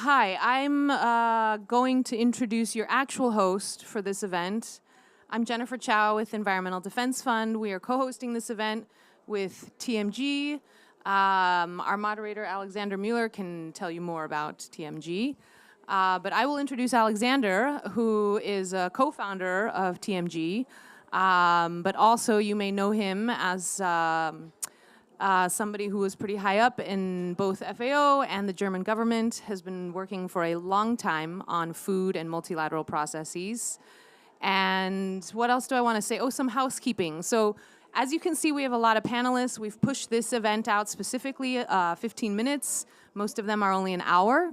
Hi, I'm going to introduce your actual host for this event. I'm Jennifer Chow with Environmental Defense Fund. We are co-hosting this event with TMG. Our moderator, Alexander Mueller, can tell you more about TMG. But I will introduce Alexander, who is a co-founder of TMG. But also you may know him as somebody who was pretty high up in both FAO and the German government, has been working for a long time on food and multilateral processes. And what else do I want to say? Oh, some housekeeping. So as you can see, we have a lot of panelists. We've pushed this event out specifically 15 minutes. Most of them are only an hour.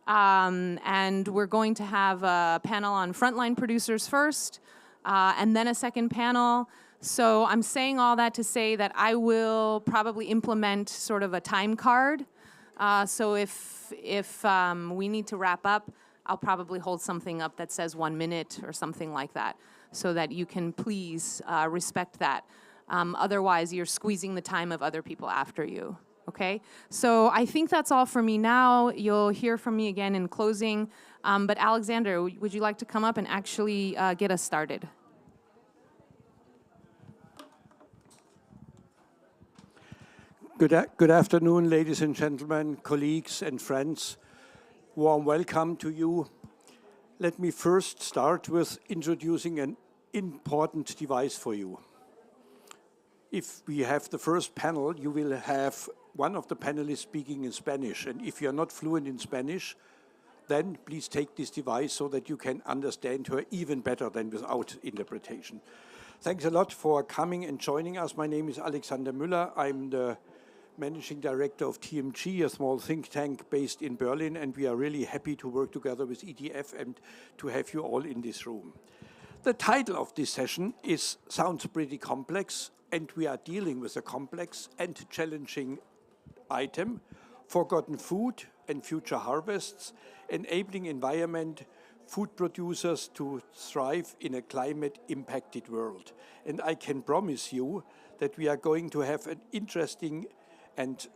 And we're going to have a panel on frontline producers first, and then a second panel. So I'm saying all that to say that I will probably implement sort of a time card. So if we need to wrap up, I'll probably hold something up that says 1 minute or something like that, so that you can please respect that. Otherwise, you're squeezing the time of other people after you. Okay? So I think that's all for me now. You'll hear from me again in closing. But Alexander, would you like to come up and actually get us started? Good afternoon, ladies and gentlemen, colleagues and friends. Warm welcome to you. Let me first start with introducing an important device for you. If we have the first panel, you will have one of the panelists speaking in Spanish. And if you're not fluent in Spanish, then please take this device so that you can understand her even better than without interpretation. Thanks a lot for coming and joining us. My name is Alexander Müller. I'm the Managing Director of TMG, a small think tank based in Berlin, and we are really happy to work together with EDF and to have you all in this room. The title of this session sounds pretty complex, and we are dealing with a complex and challenging item: forgotten food and future harvests, enabling environment food producers to thrive in a climate-impacted world. And I can promise you that we are going to have an interesting and,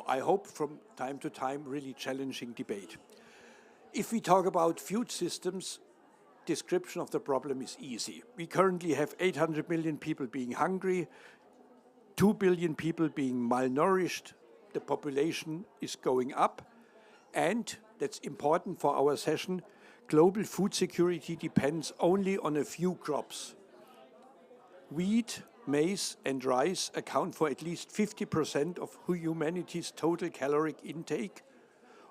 I hope from time to time, really challenging debate. If we talk about food systems, description of the problem is easy. We currently have 800 million people being hungry, 2 billion people being malnourished, the population is going up, and that's important for our session, global food security depends only on a few crops. Wheat, maize and rice account for at least 50% of humanity's total caloric intake,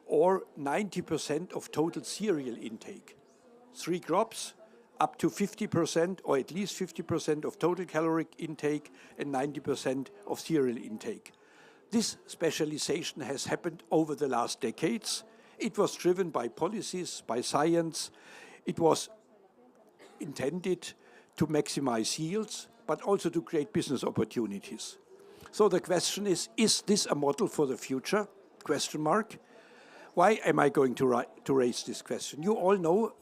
or 90% of total cereal intake. 3 crops, up to 50% or at least 50% of total caloric intake and 90% of cereal intake. This specialization has happened over the last decades. It was driven by policies, by science. It was intended to maximize yields, but also to create business opportunities. So the question is this a model for the future? Question mark. Why am I going to raise this question? You all know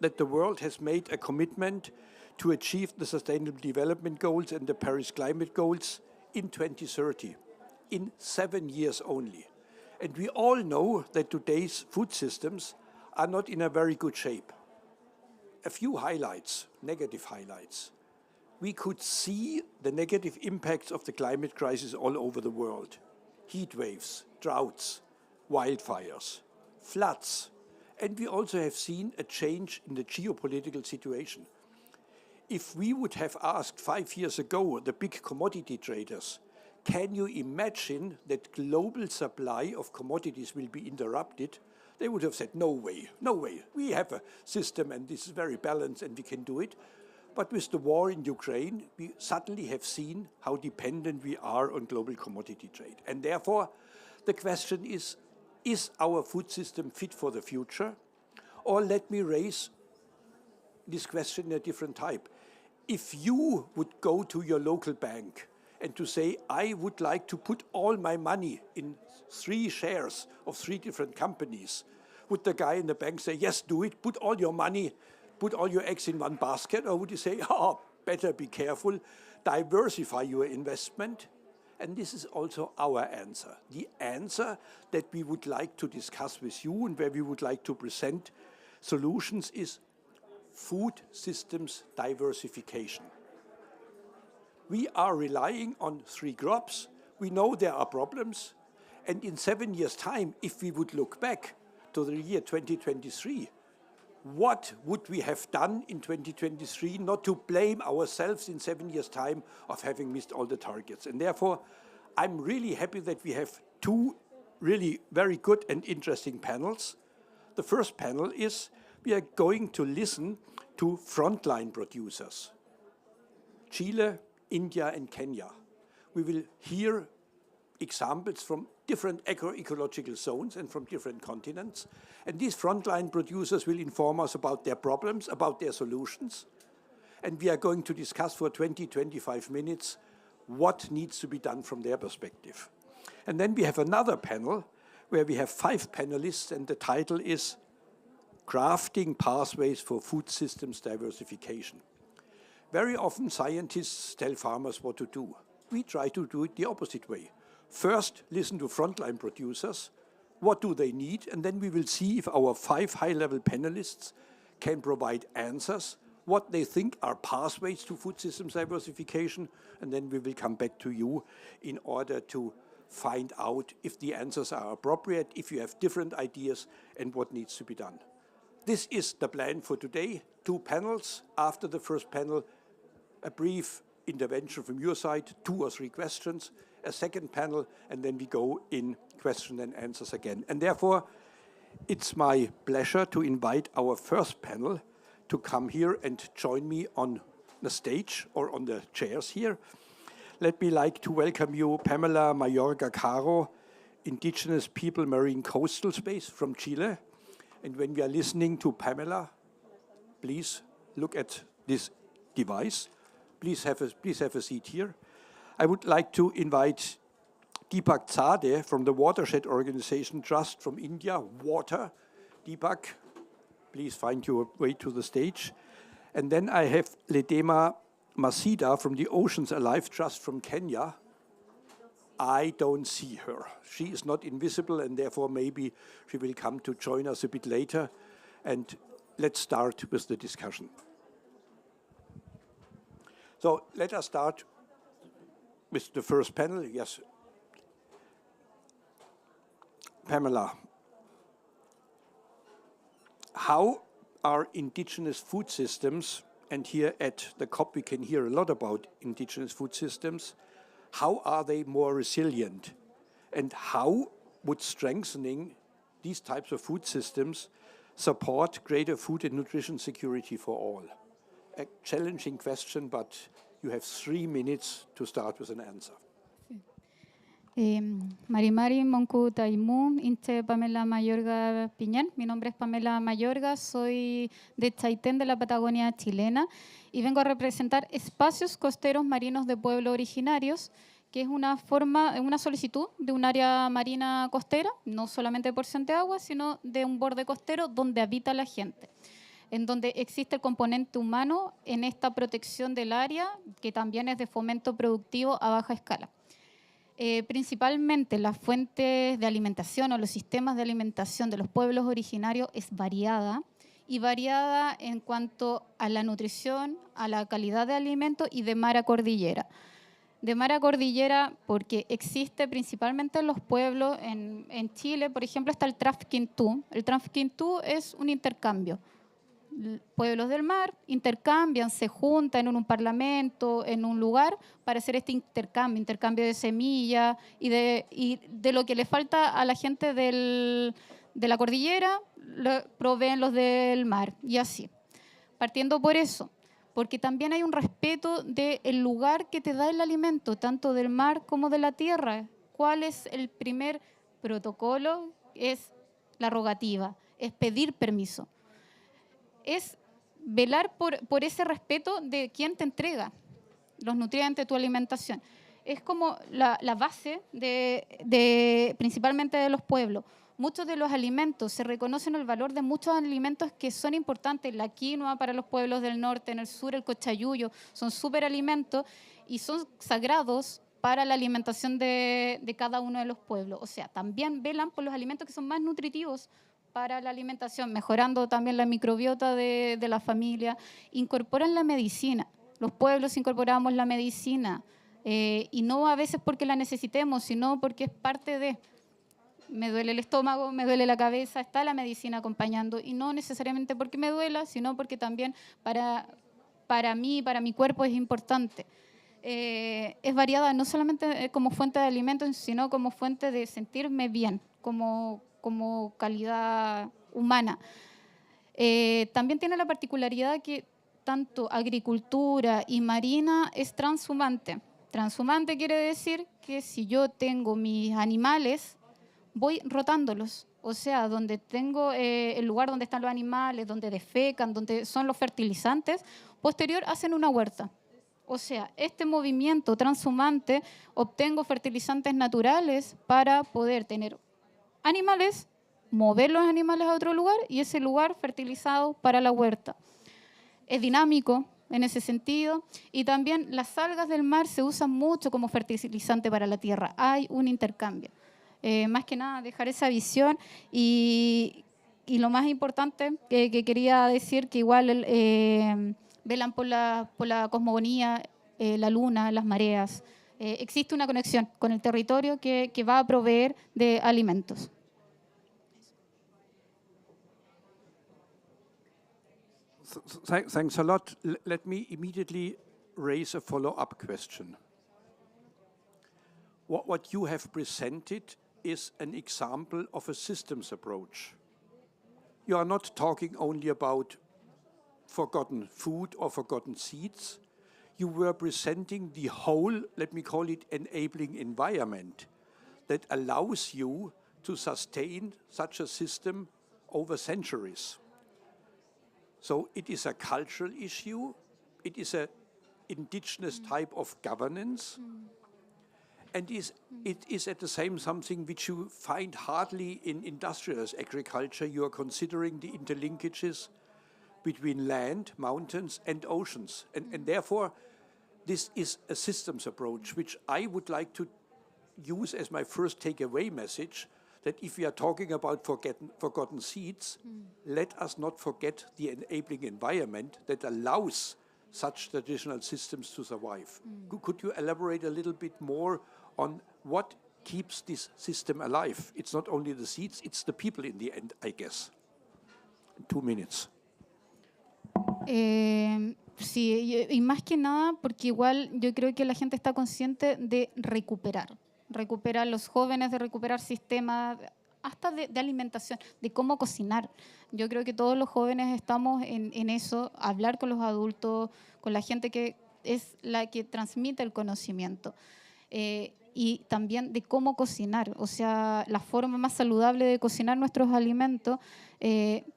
that the world has made a commitment to achieve the Sustainable Development Goals and the Paris Climate Goals in 2030, in 7 years only. And we all know that today's food systems are not in a very good shape. A few highlights, negative highlights. We could see the negative impacts of the climate crisis all over the world. Heat waves, droughts, wildfires, floods. And we also have seen a change in the geopolitical situation. If we would have asked 5 years ago the big commodity traders, can you imagine that global supply of commodities will be interrupted? They would have said, no way, no way. We have a system and this is very balanced and we can do it. But with the war in Ukraine, we suddenly have seen how dependent we are on global commodity trade. And therefore, the question is our food system fit for the future? Or let me raise this question in a different type. If you would go to your local bank and to say, I would like to put all my money in 3 shares of 3 different companies, would the guy in the bank say, yes, do it, put all your money, put all your eggs in one basket? Or would you say, better be careful, diversify your investment And this is also our answer. The answer that we would like to discuss with you and where we would like to present solutions is food systems diversification. We are relying on 3 crops. We know there are problems. And in 7 years' time, if we would look back to the year 2023, what would we have done in 2023 not to blame ourselves in 7 years' time of having missed all the targets? And therefore, I'm really happy that we have 2 really very good and interesting panels. The first panel is we are going to listen to frontline producers, Chile, India, and Kenya. We will hear examples from different agroecological zones and from different continents. And these frontline producers will inform us about their problems, about their solutions. And we are going to discuss for 20-25 minutes what needs to be done from their perspective. And then we have another panel where we have 5 panelists, and the title is Crafting Pathways for Food Systems Diversification. Very often scientists tell farmers what to do. We try to do it the opposite way. First, listen to frontline producers. What do they need? And then we will see if our 5 high-level panelists can provide answers, what they think are pathways to food systems diversification, and then we will come back to you in order to find out if the answers are appropriate, if you have different ideas, and what needs to be done. This is the plan for today. 2 panels. After the first panel, a brief intervention from your side, 2 or 3 questions, a second panel, and then we go in question and answers again. And therefore, it's my pleasure to invite our first panel to come here and join me on the stage or on the chairs here. Let me like to welcome you, Pamela Mayorga Caro, Indigenous People Marine Coastal Space from Chile. And when we are listening to Pamela, please look at this device. Please have a seat here. I would like to invite Deepak Zade from the Watershed Organization Trust from India, Water. Deepak, please find your way to the stage. And then I have Ledema Masida from the Oceans Alive Trust from Kenya. I don't see her. She is not invisible, and therefore maybe she will come to join us a bit later. And let's start with the discussion. So let us start with the first panel. Yes. Pamela, how are indigenous food systems, and here at the COP we can hear a lot about indigenous food systems, how are they more resilient? And how would strengthening these types of food systems support greater food and nutrition security for all? A challenging question, but you have 3 minutes to start with an answer. Marimari Monku Taimu, Inte Pamela Mayorga Piñán. Mi nombre es Pamela Mayorga, soy de Chaitén, de la Patagonia chilena, y vengo a representar espacios costeros marinos de pueblos originarios, que es una solicitud de un área marina costera, no solamente de porción de agua, sino de un borde costero donde habita la gente, en donde existe el componente humano en esta protección del área, que también es de fomento productivo a baja escala. Principalmente las fuentes de alimentación o los sistemas de alimentación de los pueblos originarios es variada, y variada en cuanto a la nutrición, a la calidad de alimento y de mar a cordillera. De mar a cordillera porque existe principalmente en los pueblos, en Chile, por ejemplo, está el Trafquintú. El Trafquintú es un intercambio. Pueblos del mar intercambian, se juntan en un parlamento, en un lugar, para hacer este intercambio de semillas y de lo que le falta a la gente de la cordillera, lo proveen los del mar, y así. Partiendo por eso, porque también hay un respeto del lugar que te da el alimento, tanto del mar como de la tierra. ¿Cuál es el primer protocolo? Es la rogativa, es pedir permiso. Es velar por ese respeto de quien te entrega los nutrientes de tu alimentación. Es como la base principalmente de los pueblos. Muchos de los alimentos, se reconocen el valor de muchos alimentos que son importantes. La quinoa para los pueblos del norte, en el sur el cochayuyo, son súper alimentos y son sagrados para la alimentación de cada uno de los pueblos. O sea, también velan por los alimentos que son más nutritivos para la alimentación, mejorando también la microbiota de la familia. Incorporan la medicina. Los pueblos incorporamos la medicina, y no a veces porque la necesitemos, sino porque es parte de... Me duele el estómago, me duele la cabeza, está la medicina acompañando, y no necesariamente porque me duela, sino porque también para mí, para mi cuerpo es importante. Es variada no solamente como fuente de alimentos, sino como fuente de sentirme bien, como calidad humana. También tiene la particularidad que tanto agricultura y marina es transhumante. Transhumante quiere decir que si yo tengo mis animales, voy rotándolos. O sea, donde tengo el lugar donde están los animales, donde defecan, donde son los fertilizantes, posterior hacen una huerta. O sea, este movimiento transhumante, obtengo fertilizantes naturales para poder tener animales, mover los animales a otro lugar y ese lugar fertilizado para la huerta. Es dinámico en ese sentido, y también las algas del mar se usan mucho como fertilizante para la tierra. Hay un intercambio. Más que nada dejar esa visión, y lo más importante que quería decir, que igual velan por la cosmogonía, la luna, las mareas. Existe una conexión con el territorio que va a proveer de alimentos. Thanks a lot. Let me immediately raise a follow-up question. What you have presented is an example of a systems approach. You are not talking only about forgotten food or forgotten seeds. You were presenting the whole, let me call it, enabling environment that allows you to sustain such a system over centuries. So it is a cultural issue, it is an indigenous type of governance, and it is at the same something which you find hardly in industrial agriculture. You are considering the interlinkages between land, mountains, and oceans. And therefore, this is a systems approach, which I would like to use as my first takeaway message, that if we are talking about forgotten seeds, let us not forget the enabling environment that allows such traditional systems to survive. Could you elaborate a little bit more on what keeps this system alive? It's not only the seeds, it's the people in the end, I guess. In 2 minutes. Sí, y más que nada porque igual yo creo que la gente está consciente de recuperar los jóvenes, de recuperar sistemas hasta de alimentación, de cómo cocinar. Yo creo que todos los jóvenes estamos en eso, hablar con los adultos, con la gente que es la que transmite el conocimiento. Y también de cómo cocinar, o sea, la forma más saludable de cocinar nuestros alimentos,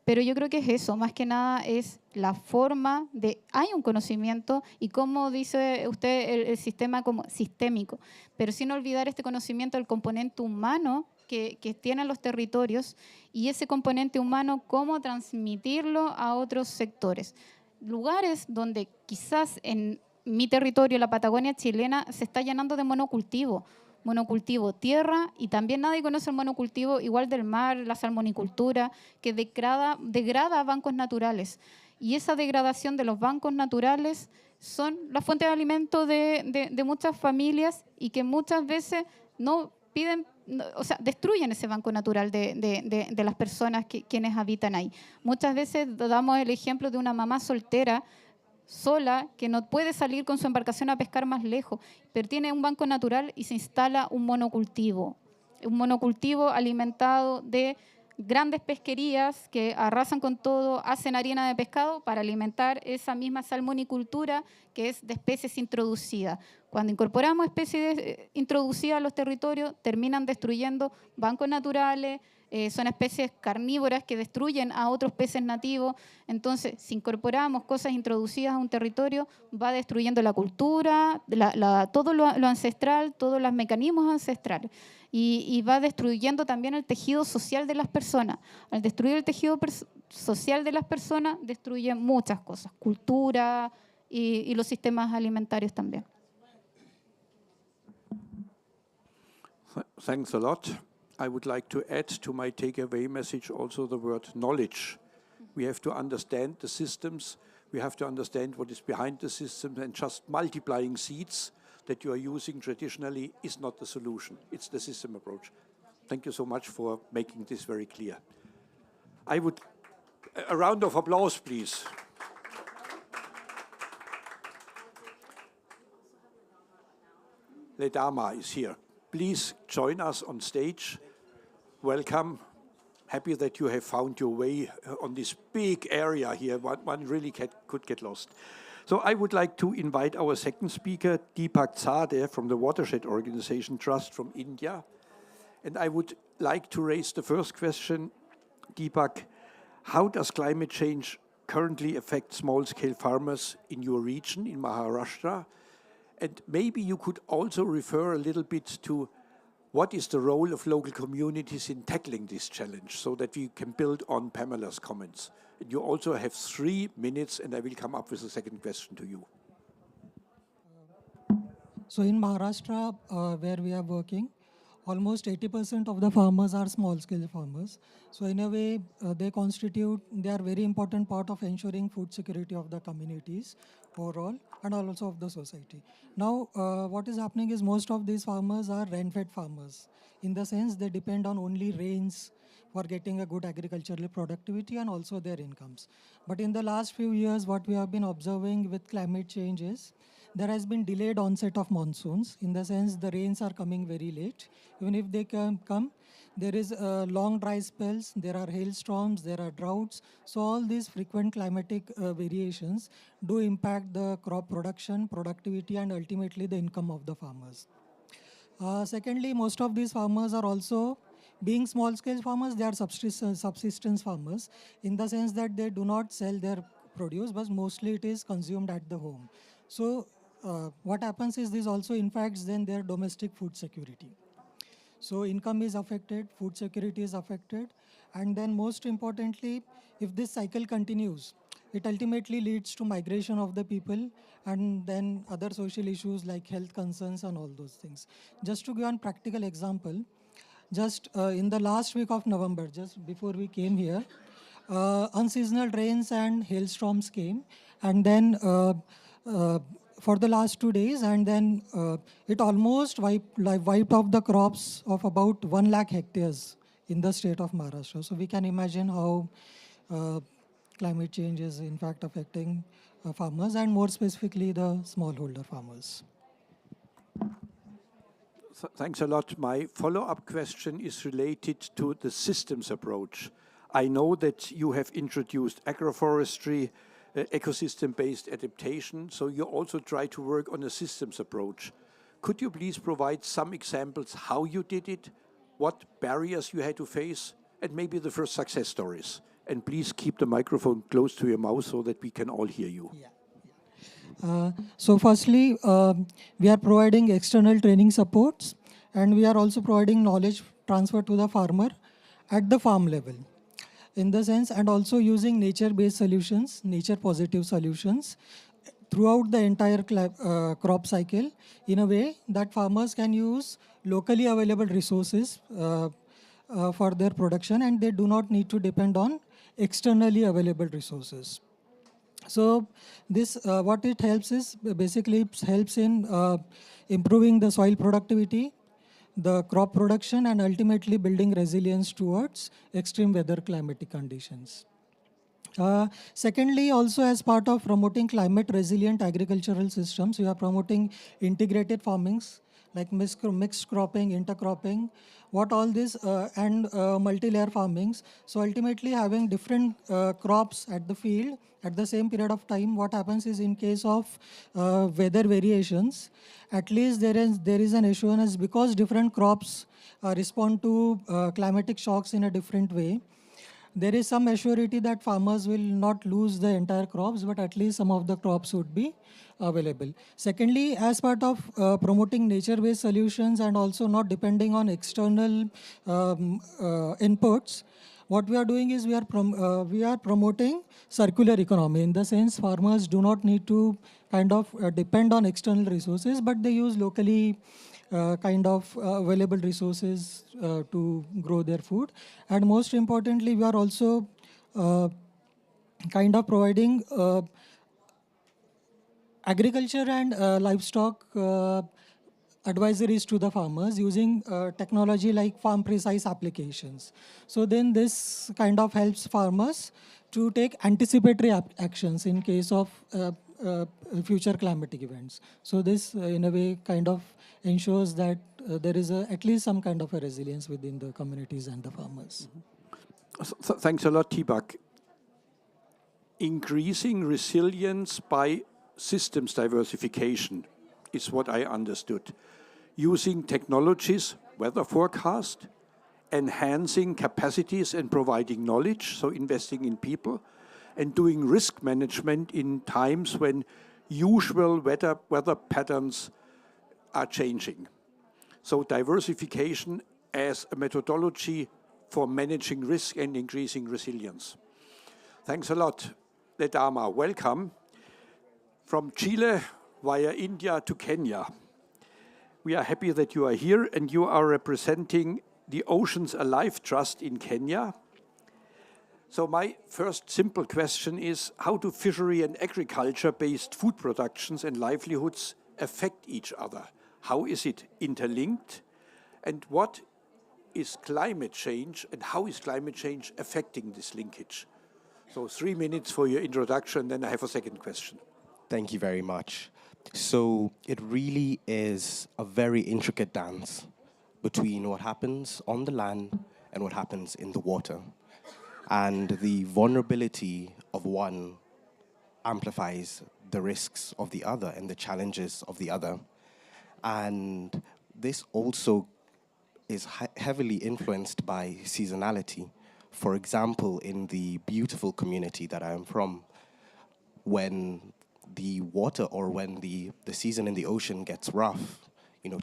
pero yo creo que es eso, más que nada es la forma de, hay un conocimiento y como dice usted, el sistema como sistémico, pero sin olvidar este conocimiento del componente humano que tienen los territorios y ese componente humano, cómo transmitirlo a otros sectores. Lugares donde quizás en mi territorio, la Patagonia chilena, se está llenando de monocultivo, tierra, y también nadie conoce el monocultivo igual del mar, la salmonicultura, que degrada bancos naturales. Y esa degradación de los bancos naturales son la fuente de alimento de muchas familias y que muchas veces no piden, o sea, destruyen ese banco natural de las personas quienes habitan ahí. Muchas veces damos el ejemplo de una mamá soltera sola, que no puede salir con su embarcación a pescar más lejos, pero tiene un banco natural y se instala un monocultivo alimentado de grandes pesquerías que arrasan con todo, hacen harina de pescado para alimentar esa misma salmonicultura que es de especies introducidas. Cuando incorporamos especies introducidas a los territorios, terminan destruyendo bancos naturales, son especies carnívoras que destruyen a otros peces nativos. Entonces, si incorporamos cosas introducidas a un territorio, va destruyendo la cultura, todo lo ancestral, todos los mecanismos ancestrales. Y va destruyendo también el tejido social de las personas. Al destruir el tejido social de las personas, destruye muchas cosas, cultura y los sistemas alimentarios también. Thanks a lot. I would like to add to my takeaway message also the word knowledge. We have to understand the systems. We have to understand what is behind the system, and just multiplying seeds that you are using traditionally is not the solution. It's the system approach. Thank you so much for making this very clear. I would, a round of applause, please. Ledama is here. Please join us on stage. Welcome. Happy that you have found your way on this big area here. One really could get lost. So I would like to invite our second speaker, Deepak Tzade from the Watershed Organization Trust from India. And I would like to raise the first question, Deepak, how does climate change currently affect small-scale farmers in your region, in Maharashtra? And maybe you could also refer a little bit to what is the role of local communities in tackling this challenge so that we can build on Pamela's comments. And you also have 3 minutes, and I will come up with a second question to you. So in Maharashtra, where we are working, almost 80% of the farmers are small-scale farmers. So in a way, they are very important part of ensuring food security of the communities overall and also of the society. Now, what is happening is most of these farmers are rain-fed farmers. In the sense, they depend on only rains for getting a good agricultural productivity and also their incomes. But in the last few years, what we have been observing with climate change is there has been delayed onset of monsoons. In the sense, the rains are coming very late. Even if they come, there is long dry spells, there are hailstorms, there are droughts. So all these frequent climatic variations do impact the crop production, productivity, and ultimately the income of the farmers. Secondly, most of these farmers are also, being small-scale farmers, they are subsistence farmers, in the sense that they do not sell their produce, but mostly it is consumed at the home. So what happens is this also impacts then their domestic food security. So income is affected, food security is affected, and then most importantly, if this cycle continues, it ultimately leads to migration of the people and then other social issues like health concerns and all those things. Just to give one practical example, just in the last week of November, just before we came here, unseasonal rains and hailstorms came, and then for the last 2 days, and then it almost wiped off the crops of about 1 lakh hectares in the state of Maharashtra. So we can imagine how climate change is in fact affecting farmers, and more specifically the smallholder farmers. Thanks a lot. My follow-up question is related to the systems approach. I know that you have introduced agroforestry, ecosystem-based adaptation, so you also try to work on a systems approach. Could you please provide some examples how you did it, what barriers you had to face, and maybe the first success stories? And please keep the microphone close to your mouth so that we can all hear you. So firstly, we are providing external training supports, and we are also providing knowledge transfer to the farmer at the farm level. In the sense, and also using nature-based solutions, nature-positive solutions throughout the entire crop cycle in a way that farmers can use locally available resources for their production, and they do not need to depend on externally available resources. So this, what it helps is, basically it helps in improving the soil productivity, the crop production, and ultimately building resilience towards extreme weather climatic conditions. Secondly, also as part of promoting climate resilient agricultural systems, we are promoting integrated farmings like mixed cropping, intercropping, what all this, and multi-layer farmings. So ultimately having different crops at the field at the same period of time, what happens is in case of weather variations, at least there is an assurance, because different crops respond to climatic shocks in a different way. There is some assurity that farmers will not lose the entire crops, but at least some of the crops would be available. Secondly, as part of promoting nature-based solutions and also not depending on external inputs, what we are doing is we are promoting circular economy. In the sense, farmers do not need to kind of depend on external resources, but they use locally kind of available resources to grow their food. And most importantly, we are also kind of providing agriculture and livestock advisories to the farmers using technology like farm precise applications. So then this kind of helps farmers to take anticipatory actions in case of future climatic events. So this in a way kind of ensures that there is at least some kind of a resilience within the communities and the farmers. Thanks a lot, Tibak. Increasing resilience by systems diversification is what I understood. Using technologies, weather forecast, enhancing capacities and providing knowledge, so investing in people, and doing risk management in times when usual weather patterns are changing. So diversification as a methodology for managing risk and increasing resilience. Thanks a lot, Ledama. Welcome. From Chile via India to Kenya. We are happy that you are here and you are representing the Oceans Alive Trust in Kenya. So my first simple question is, how do fishery and agriculture-based food productions and livelihoods affect each other? How is it interlinked? And what is climate change and how is climate change affecting this linkage? So 3 minutes for your introduction, then I have a second question. Thank you very much. So it really is a very intricate dance between what happens on the land and what happens in the water. And the vulnerability of one amplifies the risks of the other and the challenges of the other. And this also is heavily influenced by seasonality. For example, in the beautiful community that I am from, when the water or when the season in the ocean gets rough,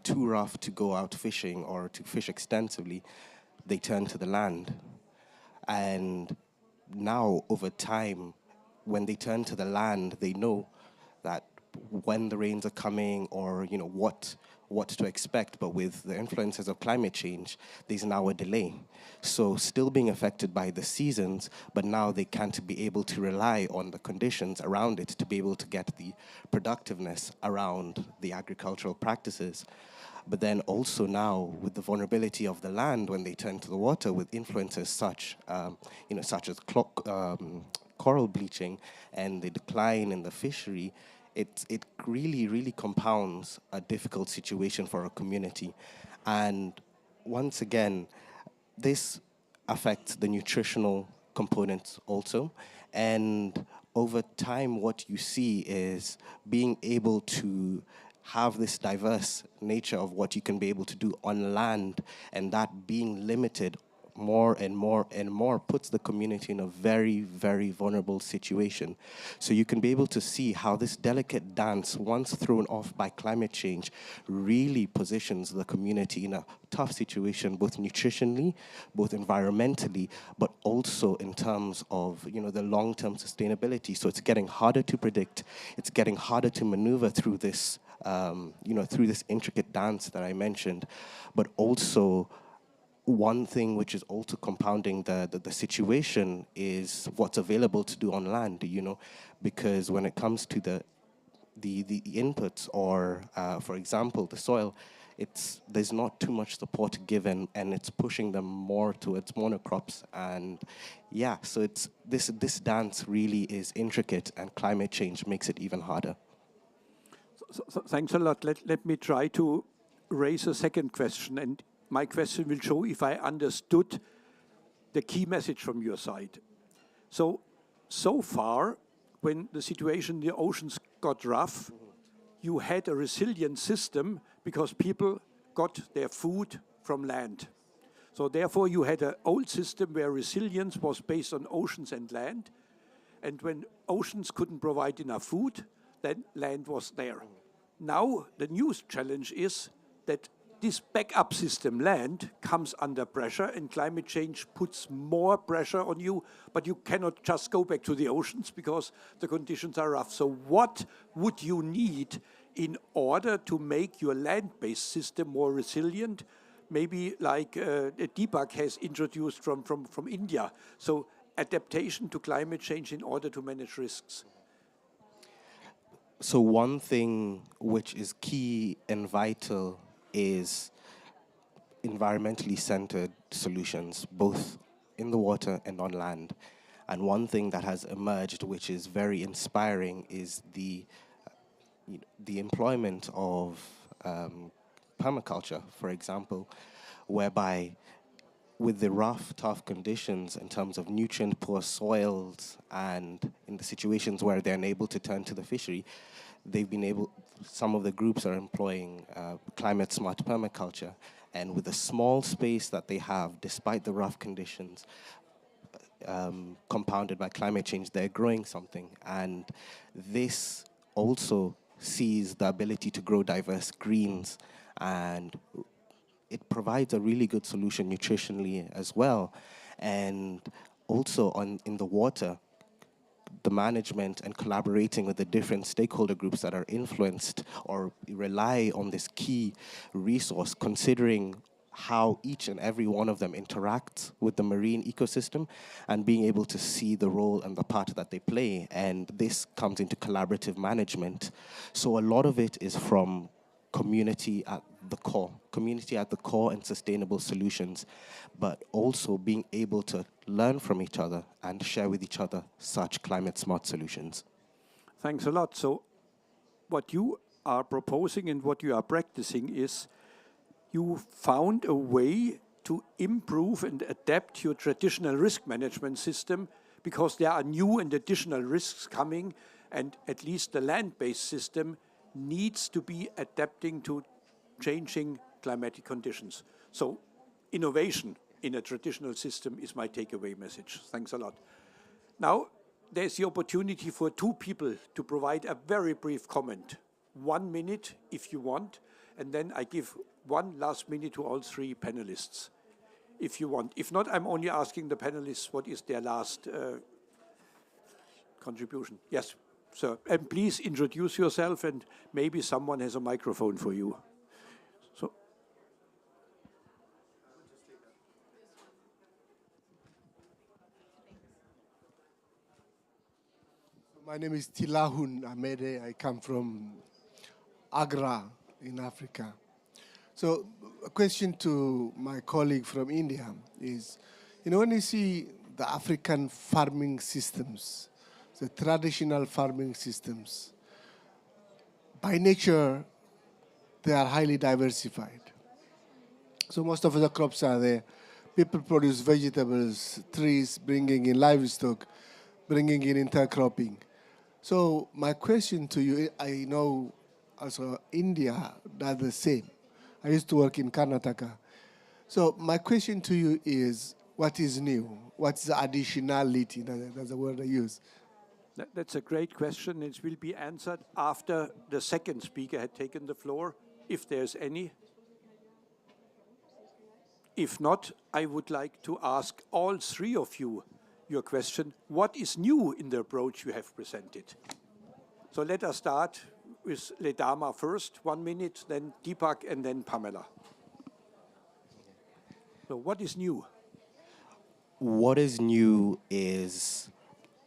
too rough to go out fishing or to fish extensively, they turn to the land. And now, over time, when they turn to the land, they know that when the rains are coming or, what to expect. But with the influences of climate change, there's now a delay. So still being affected by the seasons, but now they can't be able to rely on the conditions around it to be able to get the productiveness around the agricultural practices. But then also now with the vulnerability of the land when they turn to the water with influences such as coral bleaching and the decline in the fishery, it really, really compounds a difficult situation for a community. And once again, this affects the nutritional components also. And over time, what you see is being able to have this diverse nature of what you can be able to do on land, and that being limited more and more and more puts the community in a very, very vulnerable situation. So you can be able to see how this delicate dance, once thrown off by climate change, really positions the community in a tough situation, both nutritionally, both environmentally, but also in terms of, the long-term sustainability. So it's getting harder to predict. It's getting harder to maneuver through this, through this intricate dance that I mentioned, but also one thing which is also compounding the situation is what's available to do on land, because when it comes to the inputs or, for example, the soil, there's not too much support given, and it's pushing them more towards monocrops. And so it's this dance really is intricate, and climate change makes it even harder. So thanks a lot. Let me try to raise a second question, and my question will show if I understood the key message from your side. So far, when the situation in the oceans got rough, you had a resilient system because people got their food from land. So therefore, you had an old system where resilience was based on oceans and land. And when oceans couldn't provide enough food, then land was there. Now, the new challenge is that this backup system, land, comes under pressure, and climate change puts more pressure on you, but you cannot just go back to the oceans because the conditions are rough. So what would you need in order to make your land-based system more resilient, maybe like Deepak has introduced from India. So adaptation to climate change in order to manage risks. So one thing which is key and vital is environmentally centered solutions, both in the water and on land. And one thing that has emerged, which is very inspiring, is the employment of permaculture, for example, whereby with the rough, tough conditions in terms of nutrient-poor soils and in the situations where they're unable to turn to the fishery, some of the groups are employing climate-smart permaculture. And with the small space that they have, despite the rough conditions, compounded by climate change, they're growing something. And this also sees the ability to grow diverse greens, and it provides a really good solution nutritionally as well. And also in the water, the management and collaborating with the different stakeholder groups that are influenced or rely on this key resource, considering how each and every one of them interacts with the marine ecosystem and being able to see the role and the part that they play. And this comes into collaborative management. So a lot of it is from community at the core and sustainable solutions, but also being able to learn from each other and share with each other such climate smart solutions. Thanks a lot. So what you are proposing and what you are practicing is you found a way to improve and adapt your traditional risk management system because there are new and additional risks coming, and at least the land-based system needs to be adapting to changing climatic conditions. So innovation in a traditional system is my takeaway message. Thanks a lot. Now, there's the opportunity for two people to provide a very brief comment. 1 minute if you want, and then I give 1 last minute to all 3 panelists if you want. If not, I'm only asking the panelists what is their last contribution. Yes, sir. And please introduce yourself, and maybe someone has a microphone for you. So. My name is Tilahun Amede. I come from Agra in Africa. So a question to my colleague from India is, when you see the African farming systems, the traditional farming systems, by nature, they are highly diversified. So most of the crops are there. People produce vegetables, trees, bringing in livestock, bringing in intercropping. So my question to you, I know also India does the same. I used to work in Karnataka. So my question to you is, what is new? What's the additionality? That's the word I use. That's a great question. It will be answered after the second speaker had taken the floor, if there's any. If not, I would like to ask all 3 of you your question. What is new in the approach you have presented? So let us start with Ledama first, 1 minute, then Deepak, and then Pamela. So what is new? What is new is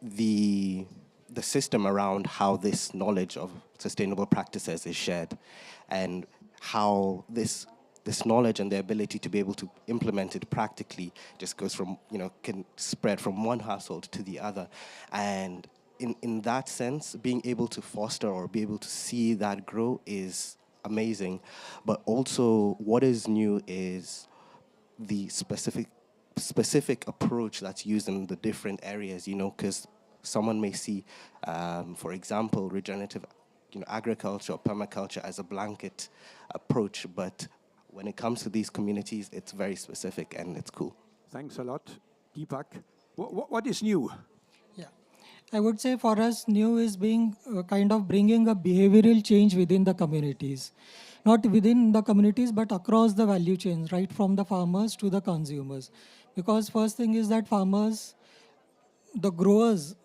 the system around how this knowledge of sustainable practices is shared, and how this knowledge and the ability to be able to implement it practically just goes from, can spread from one household to the other. And in that sense, being able to foster or be able to see that grow is amazing. But also what is new is the specific approach that's used in the different areas, because someone may see, for example, regenerative agriculture or permaculture as a blanket approach, but when it comes to these communities, it's very specific and it's cool. Thanks a lot. Deepak, what is new? Yeah, I would say for us, new is being kind of bringing a behavioral change within the communities. Not within the communities, but across the value chains, right from the farmers to the consumers. Because first thing is that farmers, the growers,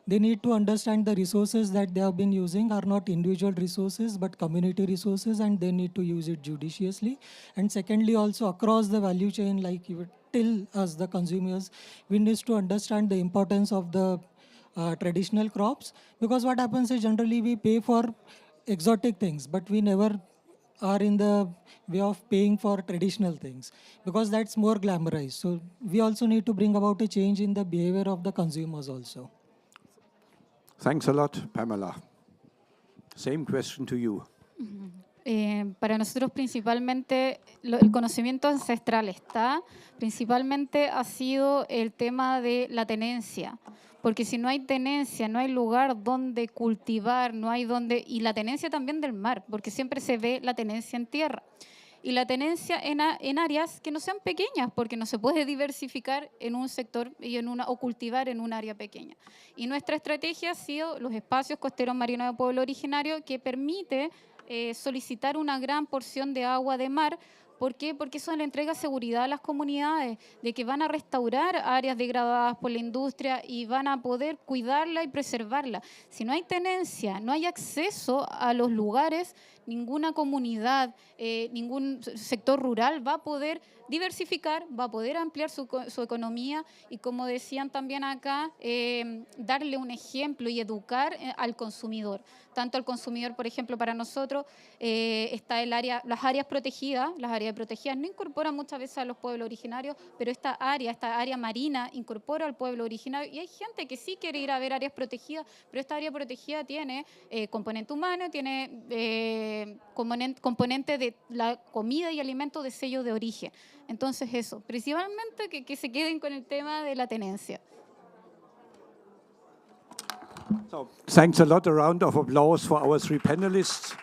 they need to understand the resources that they have been using are not individual resources, but community resources, and they need to use it judiciously. And secondly, also across the value chain, like you till us, the consumers, we need to understand the importance of the traditional crops, because what happens is generally we pay for exotic things, but we never are in the way of paying for traditional things, because that's more glamorized. So we also need to bring about a change in the behavior of the consumers also. Thanks a lot, Pamela. Same question to you. Para nosotros principalmente el conocimiento ancestral principalmente ha sido el tema de la tenencia, porque si no hay tenencia, no hay lugar donde cultivar, no hay donde, y la tenencia también del mar, porque siempre se ve la tenencia en tierra. Y la tenencia en áreas que no sean pequeñas, porque no se puede diversificar en un sector y o cultivar en un área pequeña. Y nuestra estrategia ha sido los espacios costeros marinos de pueblo originario, que permite solicitar una gran porción de agua de mar. ¿Por qué? Porque eso le entrega seguridad a las comunidades, de que van a restaurar áreas degradadas por la industria y van a poder cuidarla y preservarla. Si no hay tenencia, no hay acceso a los lugares, ninguna comunidad, ningún sector rural va a poder diversificar, va a poder ampliar su economía y, como decían también acá, darle un ejemplo y educar al consumidor. Tanto al consumidor, por ejemplo, para nosotros está las áreas protegidas. Las áreas protegidas no incorporan muchas veces a los pueblos originarios, pero esta área marina incorpora al pueblo originario, y hay gente que sí quiere ir a ver áreas protegidas, pero esta área protegida tiene componente humano, tiene componente de la comida y alimento de sello de origen. Entonces eso, principalmente que se queden con el tema de la tenencia. So, thanks a lot. A round of applause for our three panelists.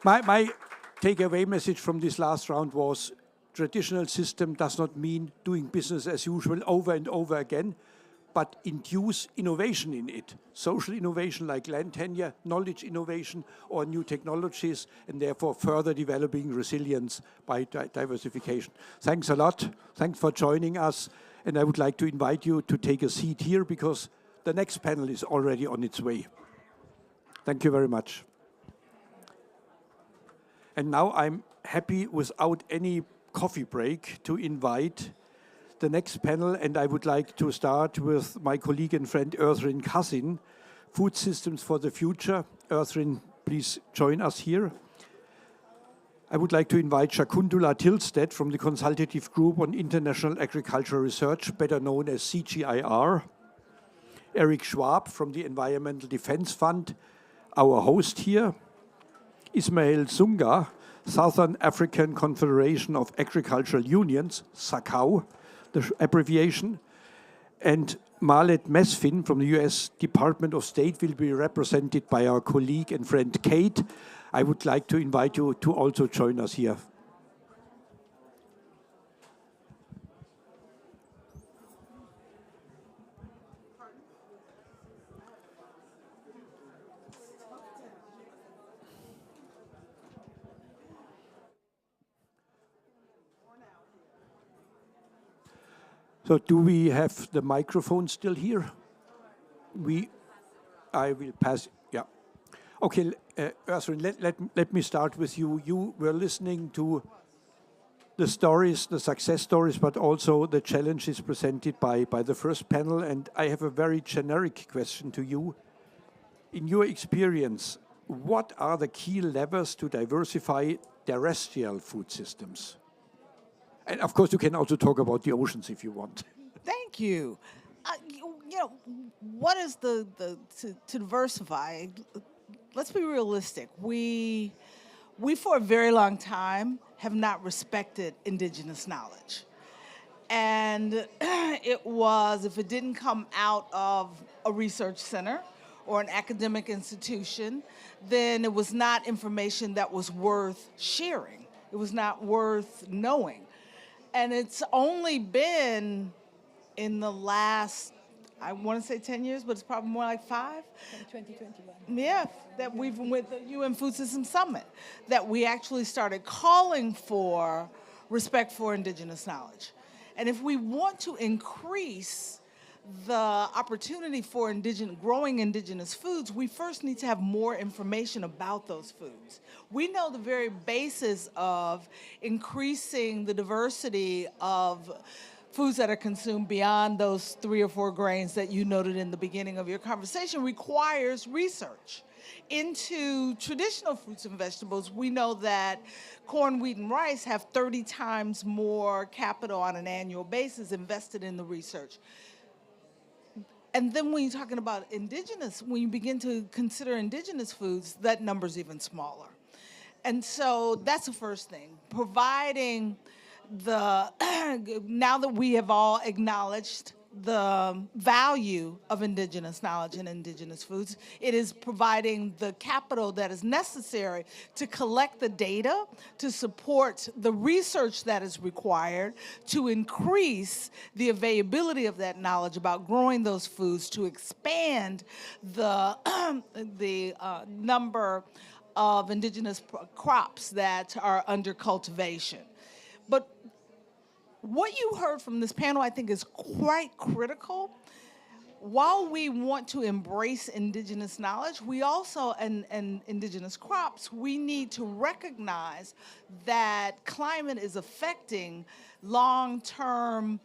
My takeaway message from this last round was traditional system does not mean doing business as usual over and over again, but induce innovation in it. Social innovation like land tenure, knowledge innovation, or new technologies, and therefore further developing resilience by diversification. Thanks a lot. Thanks for joining us. And I would like to invite you to take a seat here, because the next panel is already on its way. Thank you very much. And now I'm happy, without any coffee break, to invite the next panel, and I would like to start with my colleague and friend Özrin Kasin, Food Systems for the Future. Özrin, please join us here. I would like to invite Shakundula Tilstedt from the Consultative Group on International Agricultural Research, better known as CGIAR. Eric Schwab from the Environmental Defense Fund, our host here. Ismail Zunga, Southern African Confederation of Agricultural Unions, SACAU, the abbreviation. And Marlet Mesfin from the US Department of State will be represented by our colleague and friend Kate. I would like to invite you to also join us here. So do we have the microphone still here? I will pass, yeah. Okay, Özrin, let me start with you. You were listening to the stories, the success stories, but also the challenges presented by the first panel. And I have a very generic question to you. In your experience, what are the key levers to diversify terrestrial food systems? And of course, you can also talk about the oceans if you want. Thank you. What is to diversify? Let's be realistic. We for a very long time have not respected indigenous knowledge. And it was, if it didn't come out of a research center or an academic institution, then it was not information that was worth sharing. It was not worth knowing. And it's only been in the last, I want to say 10 years, but it's probably more like 5. 2021. Yeah, that we've been with the UN Food Systems Summit, that we actually started calling for respect for indigenous knowledge. And if we want to increase the opportunity for growing indigenous foods, we first need to have more information about those foods. We know the very basis of increasing the diversity of foods that are consumed beyond those 3 or 4 grains that you noted in the beginning of your conversation requires research. Into traditional fruits and vegetables, we know that corn, wheat, and rice have 30 times more capital on an annual basis invested in the research. And then when you're talking about indigenous, when you begin to consider indigenous foods, that number's even smaller. And so that's the first thing, providing now that we have all acknowledged the value of indigenous knowledge and indigenous foods, it is providing the capital that is necessary to collect the data, to support the research that is required, to increase the availability of that knowledge about growing those foods, to expand the, number of indigenous crops that are under cultivation. But what you heard from this panel, I think, is quite critical. While we want to embrace indigenous knowledge, we also, and indigenous crops, we need to recognize that climate is affecting long-term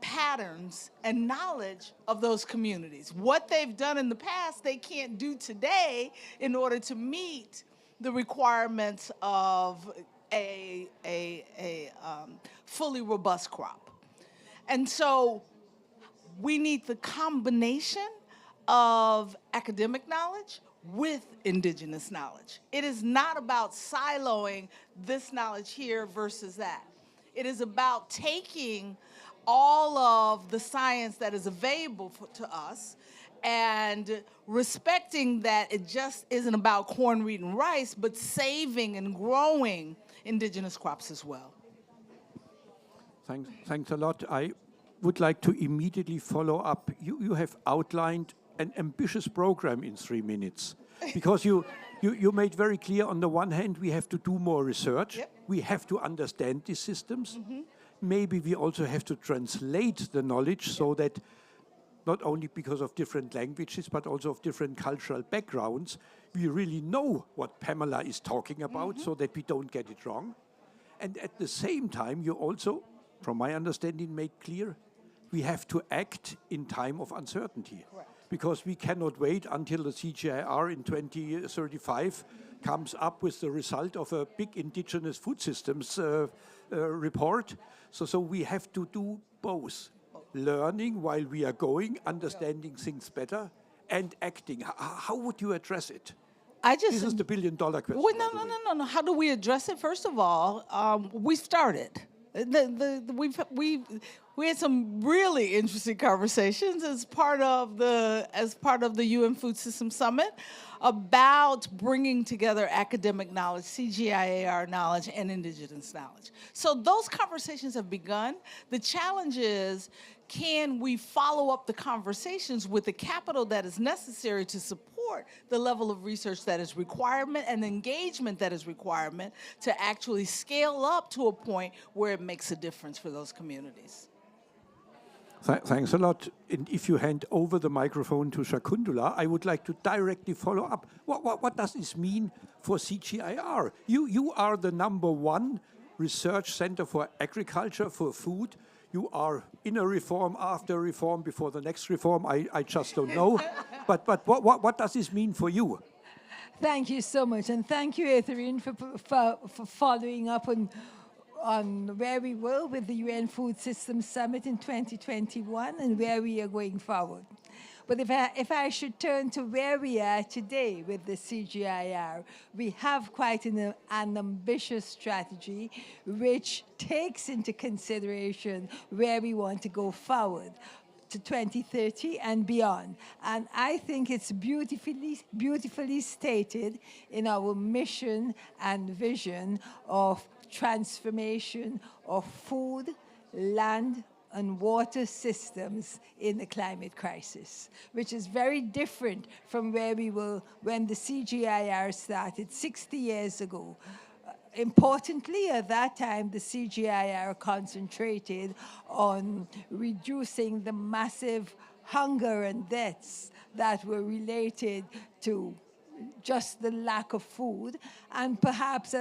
patterns and knowledge of those communities. What they've done in the past, they can't do today in order to meet the requirements of a fully robust crop. And so we need the combination of academic knowledge with indigenous knowledge. It is not about siloing this knowledge here versus that. It is about taking all of the science that is available to us and respecting that it just isn't about corn, wheat, and rice, but saving and growing indigenous crops as well. Thanks a lot. I would like to immediately follow up. You have outlined an ambitious program in 3 minutes because you made very clear, on the one hand, we have to do more research. Yep. We have to understand these systems. Maybe we also have to translate the knowledge so that not only because of different languages, but also of different cultural backgrounds, we really know what Pamela is talking about so that we don't get it wrong. And at the same time, you also, from my understanding, made clear we have to act in time of uncertainty. Correct. Because we cannot wait until the CGIAR in 2035 comes up with the result of a big indigenous food systems report. So we have to do both. Learning while we are going, understanding things better, and acting. How would you address it? This is the billion-dollar question. Well, no. How do we address it? First of all, we started. We had some really interesting conversations as part of the UN Food System Summit about bringing together academic knowledge, CGIAR knowledge, and indigenous knowledge. So those conversations have begun. The challenge is, can we follow up the conversations with the capital that is necessary to support the level of research that is requirement and engagement that is requirement to actually scale up to a point where it makes a difference for those communities? Thanks a lot. And if you hand over the microphone to Shakundula, I would like to directly follow up. What does this mean for CGIAR? You are the #1 research center for agriculture, for food. You are in a reform, after reform, before the next reform. I just don't know. But what does this mean for you? Thank you so much. And thank you, Etherin, for following up on where we were with the UN Food Systems Summit in 2021 and where we are going forward. But if I should turn to where we are today with the CGIAR, we have quite an ambitious strategy which takes into consideration where we want to go forward to 2030 and beyond. And I think it's beautifully stated in our mission and vision of transformation of food, land, and water systems in the climate crisis, which is very different from where we were when the CGIAR started 60 years ago. Importantly, at that time, the CGIAR concentrated on reducing the massive hunger and deaths that were related to just the lack of food, and perhaps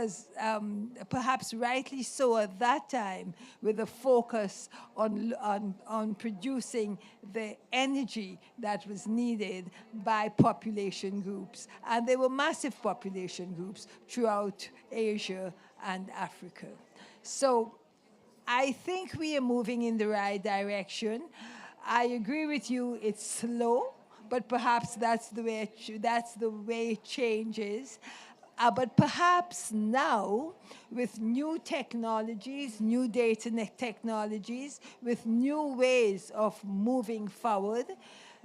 perhaps rightly so at that time, with a focus on producing the energy that was needed by population groups, and there were massive population groups throughout Asia and Africa. So I think we are moving in the right direction. I agree with you, it's slow, but perhaps that's the way change is. But perhaps now, with new technologies, new data technologies, with new ways of moving forward,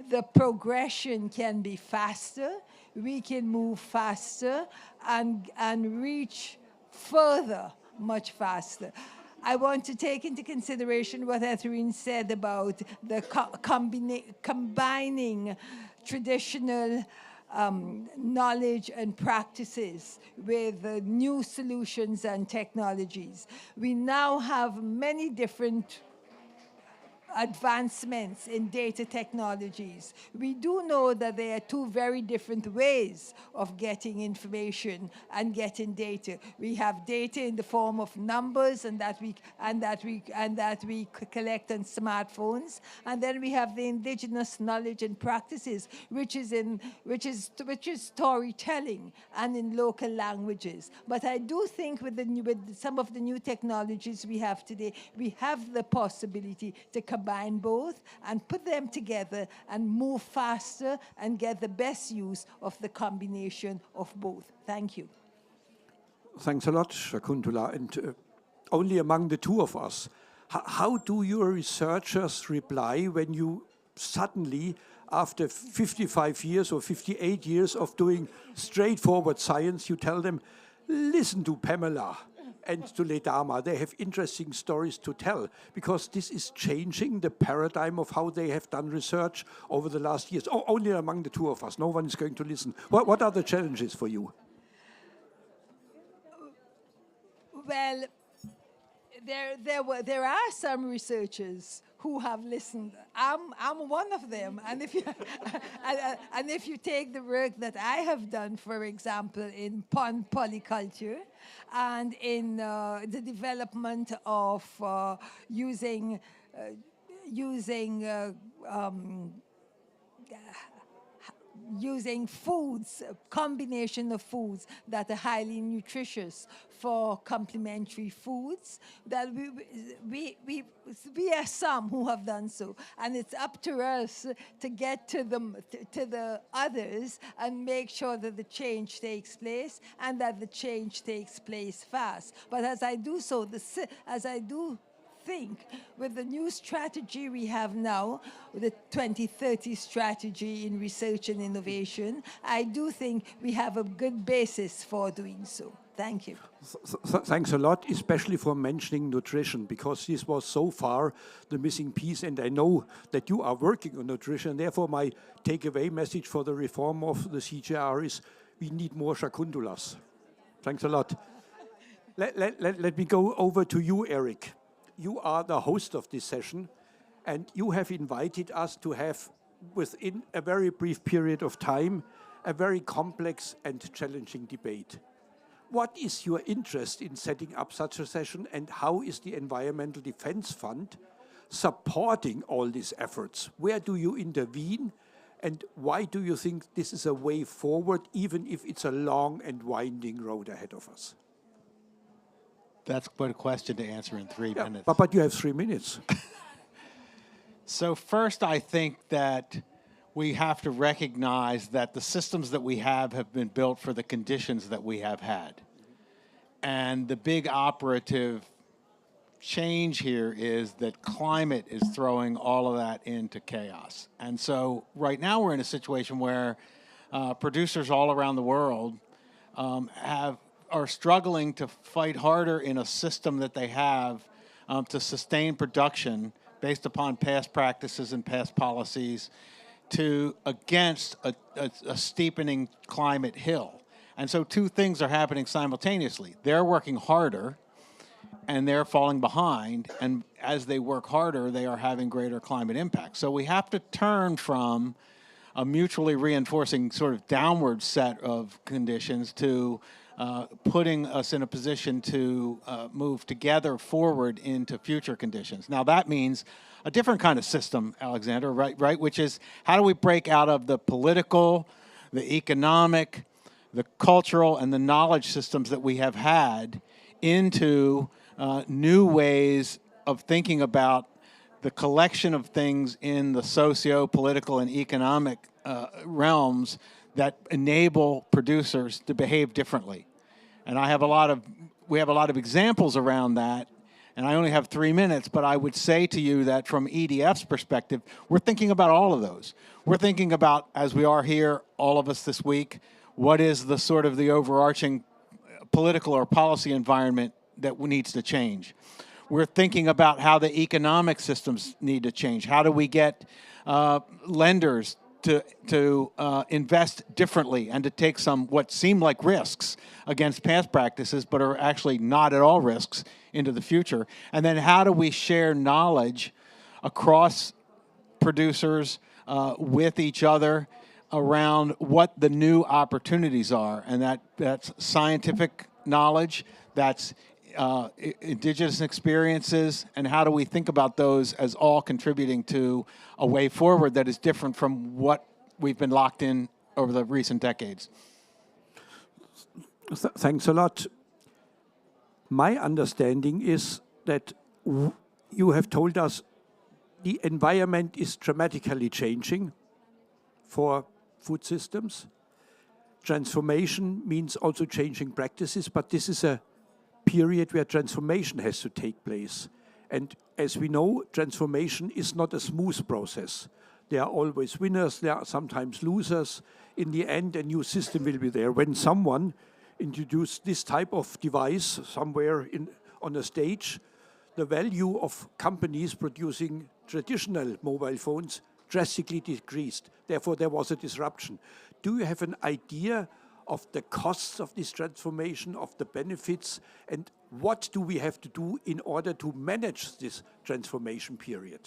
the progression can be faster. We can move faster and reach further much faster. I want to take into consideration what Etherine said about the combining traditional knowledge and practices with new solutions and technologies. We now have many different advancements in data technologies. We do know that there are two very different ways of getting information and getting data. We have data in the form of numbers and that we collect on smartphones, and then we have the indigenous knowledge and practices, which is storytelling and in local languages. But I do think with some of the new technologies we have today, we have the possibility to combine both and put them together and move faster and get the best use of the combination of both. Thank you. Thanks a lot, Shakuntala. And only among the two of us, how do your researchers reply when you suddenly, after 55 years or 58 years of doing straightforward science, you tell them, listen to Pamela and to Ledama, they have interesting stories to tell, because this is changing the paradigm of how they have done research over the last years. Oh, only among the two of us, no one is going to listen. What are the challenges for you? Well, there are some researchers who have listened. I'm one of them, and if you and if you take the work that I have done, for example, in pond polyculture, and in the development of using foods, a combination of foods that are highly nutritious for complementary foods, that we are some who have done so. And it's up to us to get to the others and make sure that the change takes place and that the change takes place fast. But as I do so, think with the new strategy we have now, the 2030 strategy in research and innovation, I do think we have a good basis for doing so. Thank you. Thanks a lot, especially for mentioning nutrition, because this was so far the missing piece, and I know that you are working on nutrition. Therefore, my takeaway message for the reform of the CGIAR is we need more Shakuntalas. Thanks a lot. Let me go over to you, Eric. You are the host of this session, and you have invited us to have, within a very brief period of time, a very complex and challenging debate. What is your interest in setting up such a session, and how is the Environmental Defense Fund supporting all these efforts? Where do you intervene, and why do you think this is a way forward, even if it's a long and winding road ahead of us? That's quite a question to answer in 3 minutes. But you have 3 minutes. So first, I think that we have to recognize that the systems that we have been built for the conditions that we have had. And the big operative change here is that climate is throwing all of that into chaos. And so right now we're in a situation where producers all around the world are struggling to fight harder in a system that they have to sustain production based upon past practices and past policies against a steepening climate hill. And so two things are happening simultaneously. They're working harder and they're falling behind. And as they work harder, they are having greater climate impact. So we have to turn from a mutually reinforcing sort of downward set of conditions to putting us in a position to move together forward into future conditions. Now that means a different kind of system, Alexander, right? Which is, how do we break out of the political, the economic, the cultural, and the knowledge systems that we have had into new ways of thinking about the collection of things in the socio-political and economic realms that enable producers to behave differently. And we have a lot of examples around that, and I only have 3 minutes, but I would say to you that from EDF's perspective, we're thinking about all of those. We're thinking about, as we are here, all of us this week, what is the sort of the overarching political or policy environment that needs to change. We're thinking about how the economic systems need to change. How do we get lenders to invest differently and to take some what seem like risks against past practices, but are actually not at all risks into the future? And then how do we share knowledge across producers with each other around what the new opportunities are? And that's scientific knowledge, that's indigenous experiences, and how do we think about those as all contributing to a way forward that is different from what we've been locked in over the recent decades? Thanks a lot. My understanding is that you have told us the environment is dramatically changing for food systems. Transformation means also changing practices, but this is a period where transformation has to take place. And as we know, transformation is not a smooth process. There are always winners, there are sometimes losers. In the end, a new system will be there. When someone introduced this type of device somewhere on a stage, the value of companies producing traditional mobile phones drastically decreased. Therefore, there was a disruption. Do you have an idea of the costs of this transformation, of the benefits, and what do we have to do in order to manage this transformation period?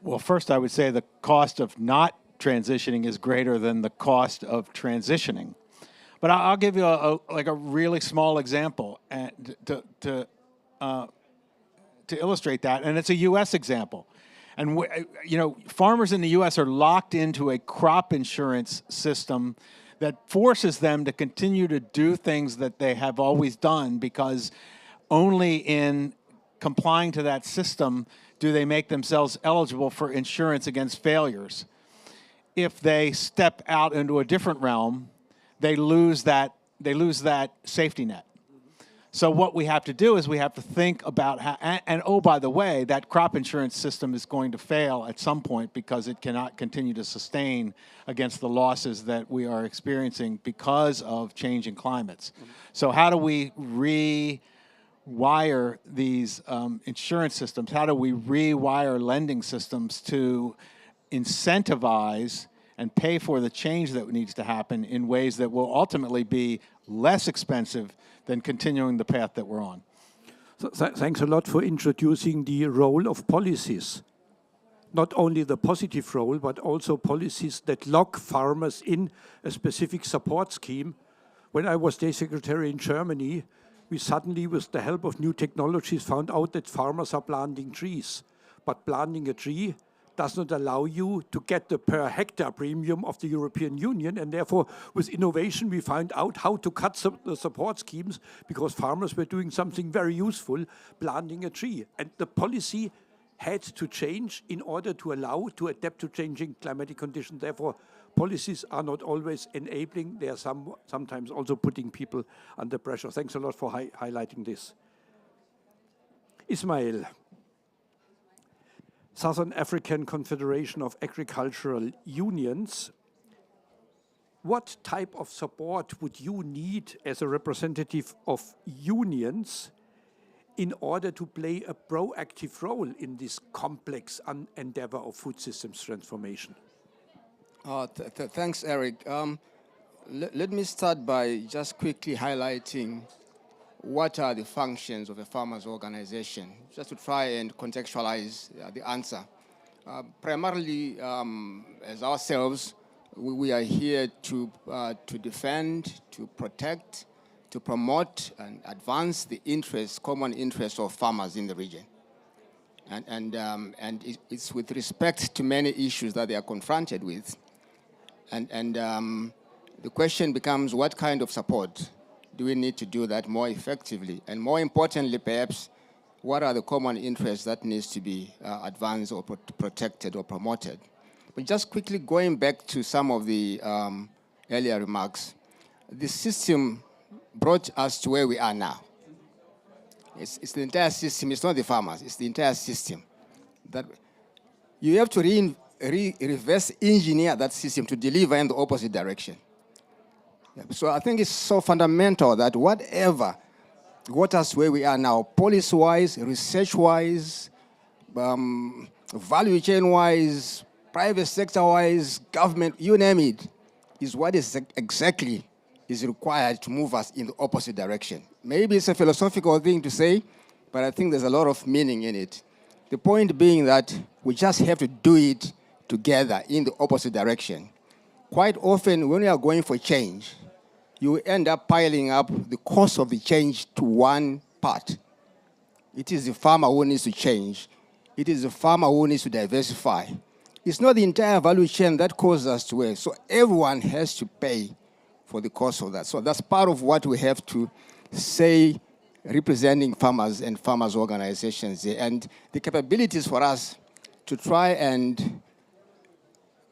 Well, first I would say the cost of not transitioning is greater than the cost of transitioning. But I'll give you a really small example to illustrate that, and it's a U.S. example. And farmers in the U.S. are locked into a crop insurance system that forces them to continue to do things that they have always done, because only in complying to that system do they make themselves eligible for insurance against failures. If they step out into a different realm, they lose that safety net. So what we have to do is we have to think about how, and oh, by the way, that crop insurance system is going to fail at some point because it cannot continue to sustain against the losses that we are experiencing because of changing climates. So how do we rewire these insurance systems? How do we rewire lending systems to incentivize and pay for the change that needs to happen in ways that will ultimately be less expensive than continuing the path that we're on? So thanks a lot for introducing the role of policies. Not only the positive role, but also policies that lock farmers in a specific support scheme. When I was State Secretary in Germany, we suddenly, with the help of new technologies, found out that farmers are planting trees. But planting a tree does not allow you to get the per hectare premium of the European Union, and therefore with innovation we found out how to cut the support schemes, because farmers were doing something very useful, planting a tree. And the policy had to change in order to allow to adapt to changing climatic conditions. Therefore, policies are not always enabling, they are sometimes also putting people under pressure. Thanks a lot for highlighting this. Ismail. Southern African Confederation of Agricultural Unions. What type of support would you need as a representative of unions in order to play a proactive role in this complex endeavor of food systems transformation? Thanks, Eric. Let me start by just quickly highlighting what are the functions of a farmers' organization, just to try and contextualize the answer. Primarily, as ourselves, we are here to defend, to protect, to promote and advance the interests, common interests of farmers in the region. And it's with respect to many issues that they are confronted with. And the question becomes, what kind of support do we need to do that more effectively? And more importantly, perhaps, what are the common interests that needs to be advanced or protected or promoted? But just quickly going back to some of the earlier remarks, the system brought us to where we are now. It's the entire system, it's not the farmers, it's the entire system. That you have to reverse engineer that system to deliver in the opposite direction. So I think it's so fundamental that whatever got us where we are now, policy-wise, research-wise, value chain-wise, private sector-wise, government, you name it, is what is exactly is required to move us in the opposite direction. Maybe it's a philosophical thing to say, but I think there's a lot of meaning in it. The point being that we just have to do it together in the opposite direction. Quite often, when we are going for change, you end up piling up the cost of the change to one part. It is the farmer who needs to change. It is the farmer who needs to diversify. It's not the entire value chain that causes us to where. So everyone has to pay for the cost of that. So that's part of what we have to say, representing farmers and farmers' organizations here. And the capabilities for us to try and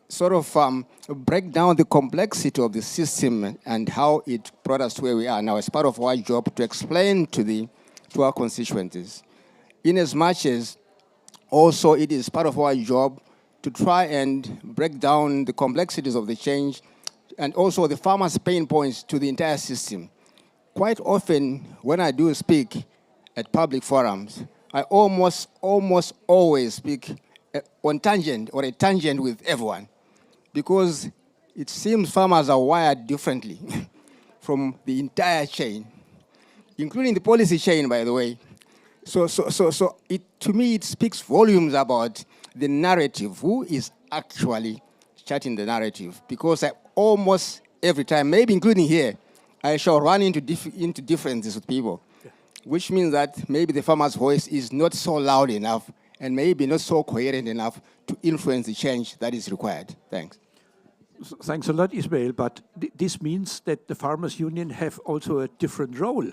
sort of break down the complexity of the system and how it brought us to where we are now as part of our job to explain to our constituencies. In as much as also it is part of our job to try and break down the complexities of the change and also the farmers' pain points to the entire system. Quite often, when I do speak at public forums, I almost always speak on tangent or a tangent with everyone, because it seems farmers are wired differently from the entire chain, including the policy chain, by the way. So to me, it speaks volumes about the narrative, who is actually charting the narrative, because almost every time, maybe including here, I shall run into differences with people, which means that maybe the farmer's voice is not so loud enough and maybe not so coherent enough to influence the change that is required. Thanks. Thanks a lot, Ismail, but this means that the Farmers' Union have also a different role.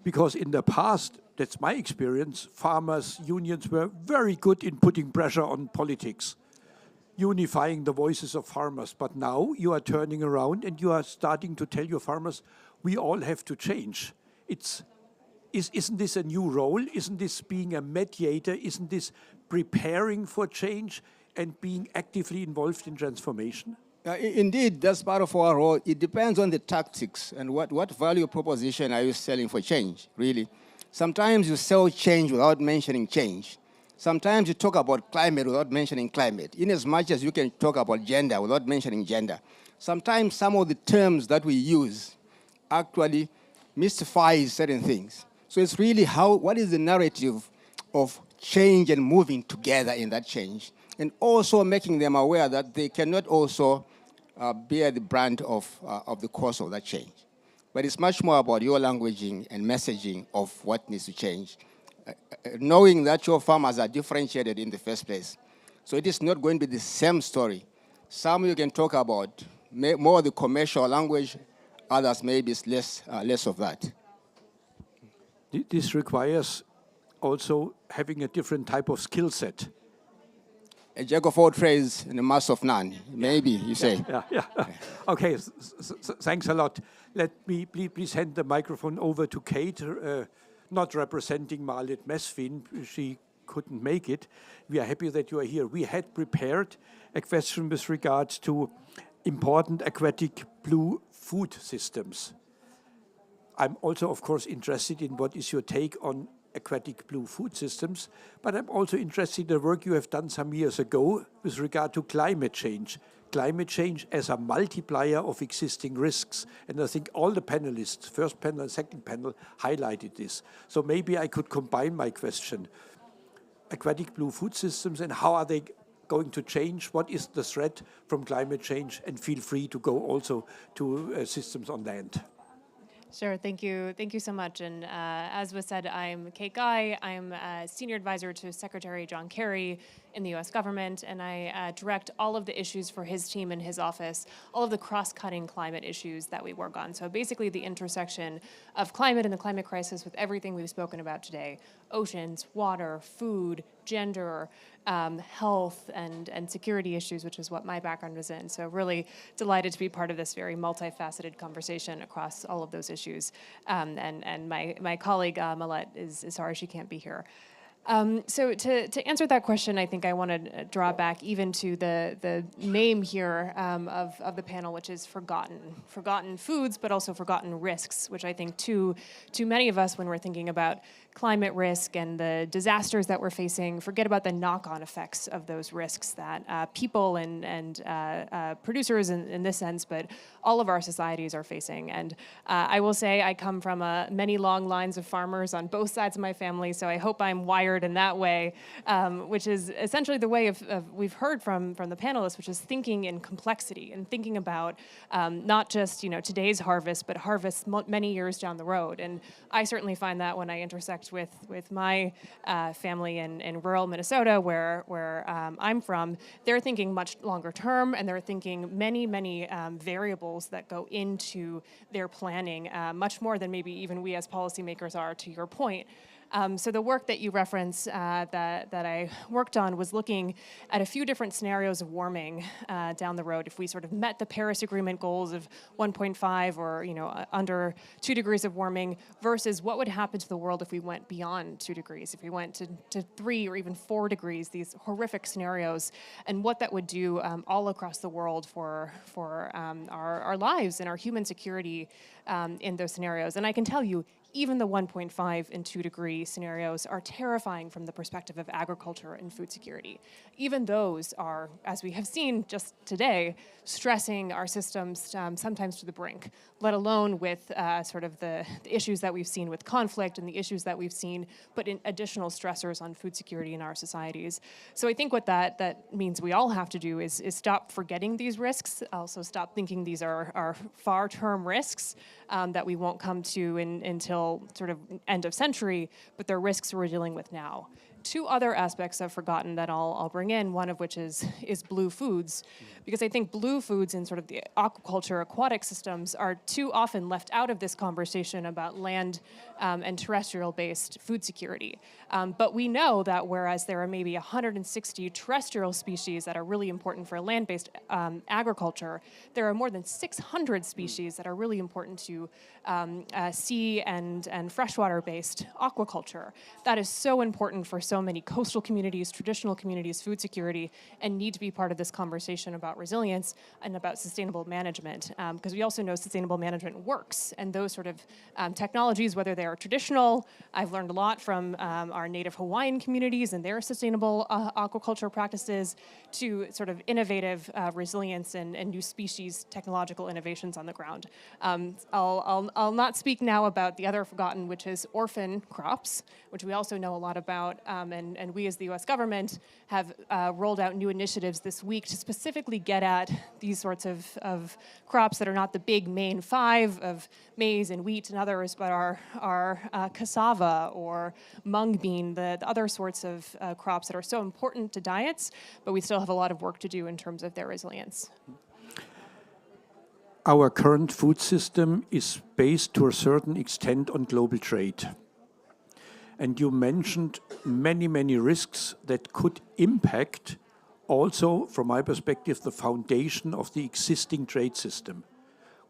Because in the past, that's my experience, farmers' unions were very good in putting pressure on politics, unifying the voices of farmers. But now you are turning around and you are starting to tell your farmers, we all have to change. Isn't this a new role? Isn't this being a mediator? Isn't this preparing for change and being actively involved in transformation? Indeed, that's part of our role. It depends on the tactics and what value proposition are you selling for change, really. Sometimes you sell change without mentioning change. Sometimes you talk about climate without mentioning climate, in as much as you can talk about gender without mentioning gender. Sometimes some of the terms that we use actually mystifies certain things. So it's really what is the narrative of change and moving together in that change, and also making them aware that they cannot also bear the brunt of the cost of that change. But it's much more about your languaging and messaging of what needs to change, knowing that your farmers are differentiated in the first place. So it is not going to be the same story. Some you can talk about more the commercial language, others maybe it's less of that. This requires also having a different type of skill set. A jack of all trades and a master of none, maybe you say. Yeah. Okay, thanks a lot. Let me please hand the microphone over to Kate, not representing Marlit Mesfin. She couldn't make it. We are happy that you are here. We had prepared a question with regards to important aquatic blue food systems. I'm also, of course, interested in what is your take on aquatic blue food systems, but I'm also interested in the work you have done some years ago with regard to climate change. Climate change as a multiplier of existing risks. And I think all the panelists, first panel and second panel, highlighted this. So maybe I could combine my question. Aquatic blue food systems, and how are they going to change? What is the threat from climate change? And feel free to go also to systems on land. Sure, thank you. Thank you so much. And as was said, I'm Kate Guy. I'm a senior advisor to Secretary John Kerry in the US government, and I direct all of the issues for his team in his office, all of the cross-cutting climate issues that we work on. So basically the intersection of climate and the climate crisis with everything we've spoken about today: oceans, water, food, gender, health, and security issues, which is what my background was in. So really delighted to be part of this very multifaceted conversation across all of those issues. And my colleague, Malet, is sorry she can't be here. So to answer that question, I think I want to draw back even to the name here of the panel, which is forgotten foods, but also forgotten risks, which I think too many of us, when we're thinking about climate risk and the disasters that we're facing, forget about the knock-on effects of those risks that people and producers in this sense, but all of our societies are facing. And I will say I come from many long lines of farmers on both sides of my family, so I hope I'm wired in that way, which is essentially the way of we've heard from the panelists, which is thinking in complexity and thinking about not just today's harvest, but harvests many years down the road. And I certainly find that when I intersect with my family in rural Minnesota, where I'm from, they're thinking much longer term, and they're thinking many variables that go into their planning, much more than maybe even we as policymakers are, to your point. So the work that you reference that I worked on was looking at a few different scenarios of warming down the road. If we sort of met the Paris Agreement goals of 1.5 or under 2 degrees of warming, versus what would happen to the world if we went beyond 2 degrees, if we went to 3 or even 4 degrees, these horrific scenarios, and what that would do all across the world for our lives and our human security in those scenarios. And I can tell you, even the 1.5 and 2 degree scenarios are terrifying from the perspective of agriculture and food security. Even those are, as we have seen just today, stressing our systems sometimes to the brink, let alone with sort of the issues that we've seen with conflict and the issues that we've seen, but in additional stressors on food security in our societies. So I think what that means we all have to do is stop forgetting these risks, also stop thinking these are far-term risks that we won't come to until sort of end of century, but they're risks we're dealing with now. 2 other aspects I've forgotten that I'll bring in, one of which is blue foods, because I think blue foods in sort of the aquaculture, aquatic systems are too often left out of this conversation about land and terrestrial-based food security. But we know that whereas there are maybe 160 terrestrial species that are really important for land-based agriculture, there are more than 600 species that are really important to sea and freshwater-based aquaculture. That is so important for so many coastal communities, traditional communities, food security, and need to be part of this conversation about resilience and about sustainable management. Because we also know sustainable management works, and those sort of technologies, whether they are traditional, I've learned a lot from our native Hawaiian communities and their sustainable aquaculture practices, to sort of innovative resilience and new species technological innovations on the ground. I'll not speak now about the other forgotten, which is orphan crops, which we also know a lot about. And we as the US government have rolled out new initiatives this week to specifically get at these sorts of crops that are not the big main 5 of maize and wheat and others, but are cassava or mung bean, the other sorts of crops that are so important to diets, but we still have a lot of work to do in terms of their resilience. Our current food system is based to a certain extent on global trade. And you mentioned many risks that could impact also, from my perspective, the foundation of the existing trade system.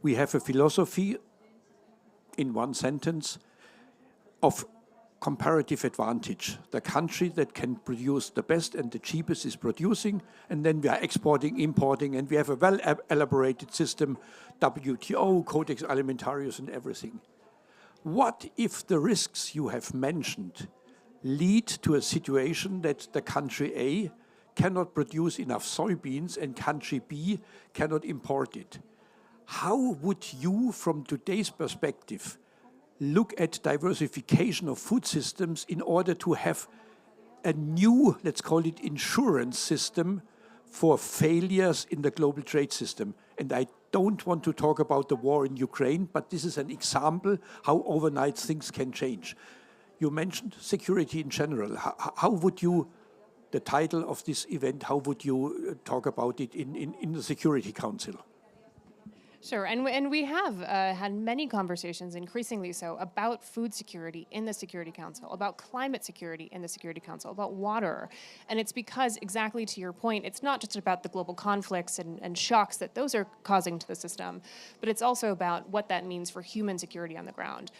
We have a philosophy, in one sentence, of comparative advantage. The country that can produce the best and the cheapest is producing, and then we are exporting, importing, and we have a well-elaborated system, WTO, Codex Alimentarius, and everything. What if the risks you have mentioned lead to a situation that the country A cannot produce enough soybeans and country B cannot import it? How would you, from today's perspective, look at diversification of food systems in order to have a new, let's call it, insurance system for failures in the global trade system? And I don't want to talk about the war in Ukraine, but this is an example how overnight things can change. You mentioned security in general. How would you, the title of this event, how would you talk about it in the Security Council? Sure, and we have had many conversations, increasingly so, about food security in the Security Council, about climate security in the Security Council, about water. And it's because, exactly to your point, it's not just about the global conflicts and shocks that those are causing to the system, but it's also about what that means for human security on the ground.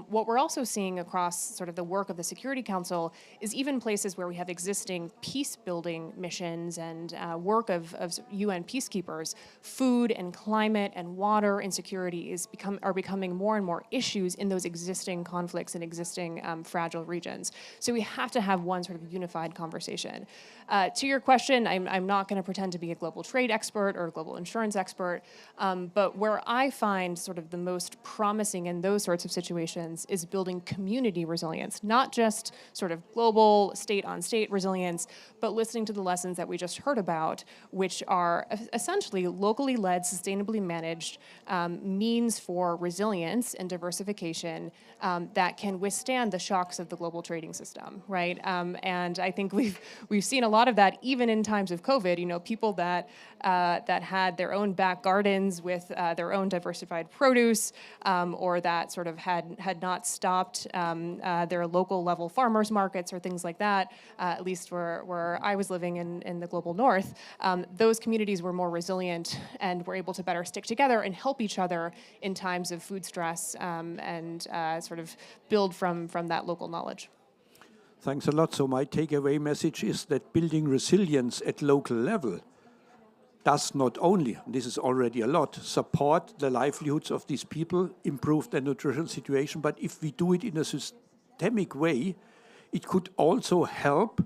What we're also seeing across sort of the work of the Security Council is even places where we have existing peace-building missions and work of UN peacekeepers, food and climate and water insecurity are becoming more and more issues in those existing conflicts and existing fragile regions. So we have to have one sort of unified conversation. To your question, I'm not going to pretend to be a global trade expert or a global insurance expert, but where I find sort of the most promising in those sorts of situations is building community resilience, not just sort of global state-on-state resilience, but listening to the lessons that we just heard about, which are essentially locally led, sustainably managed means for resilience and diversification that can withstand the shocks of the global trading system, right? And I think we've seen a lot of that even in times of COVID. You know, people that had their own back gardens with their own diversified produce, or that sort of had not stopped their local level farmers markets or things like that, at least where I was living in the global north, those communities were more resilient and were able to better stick together and help each other in times of food stress and sort of build from that local knowledge. Thanks a lot. So my takeaway message is that building resilience at local level does not only, this is already a lot, support the livelihoods of these people, improve their nutritional situation, but if we do it in a systemic way, it could also help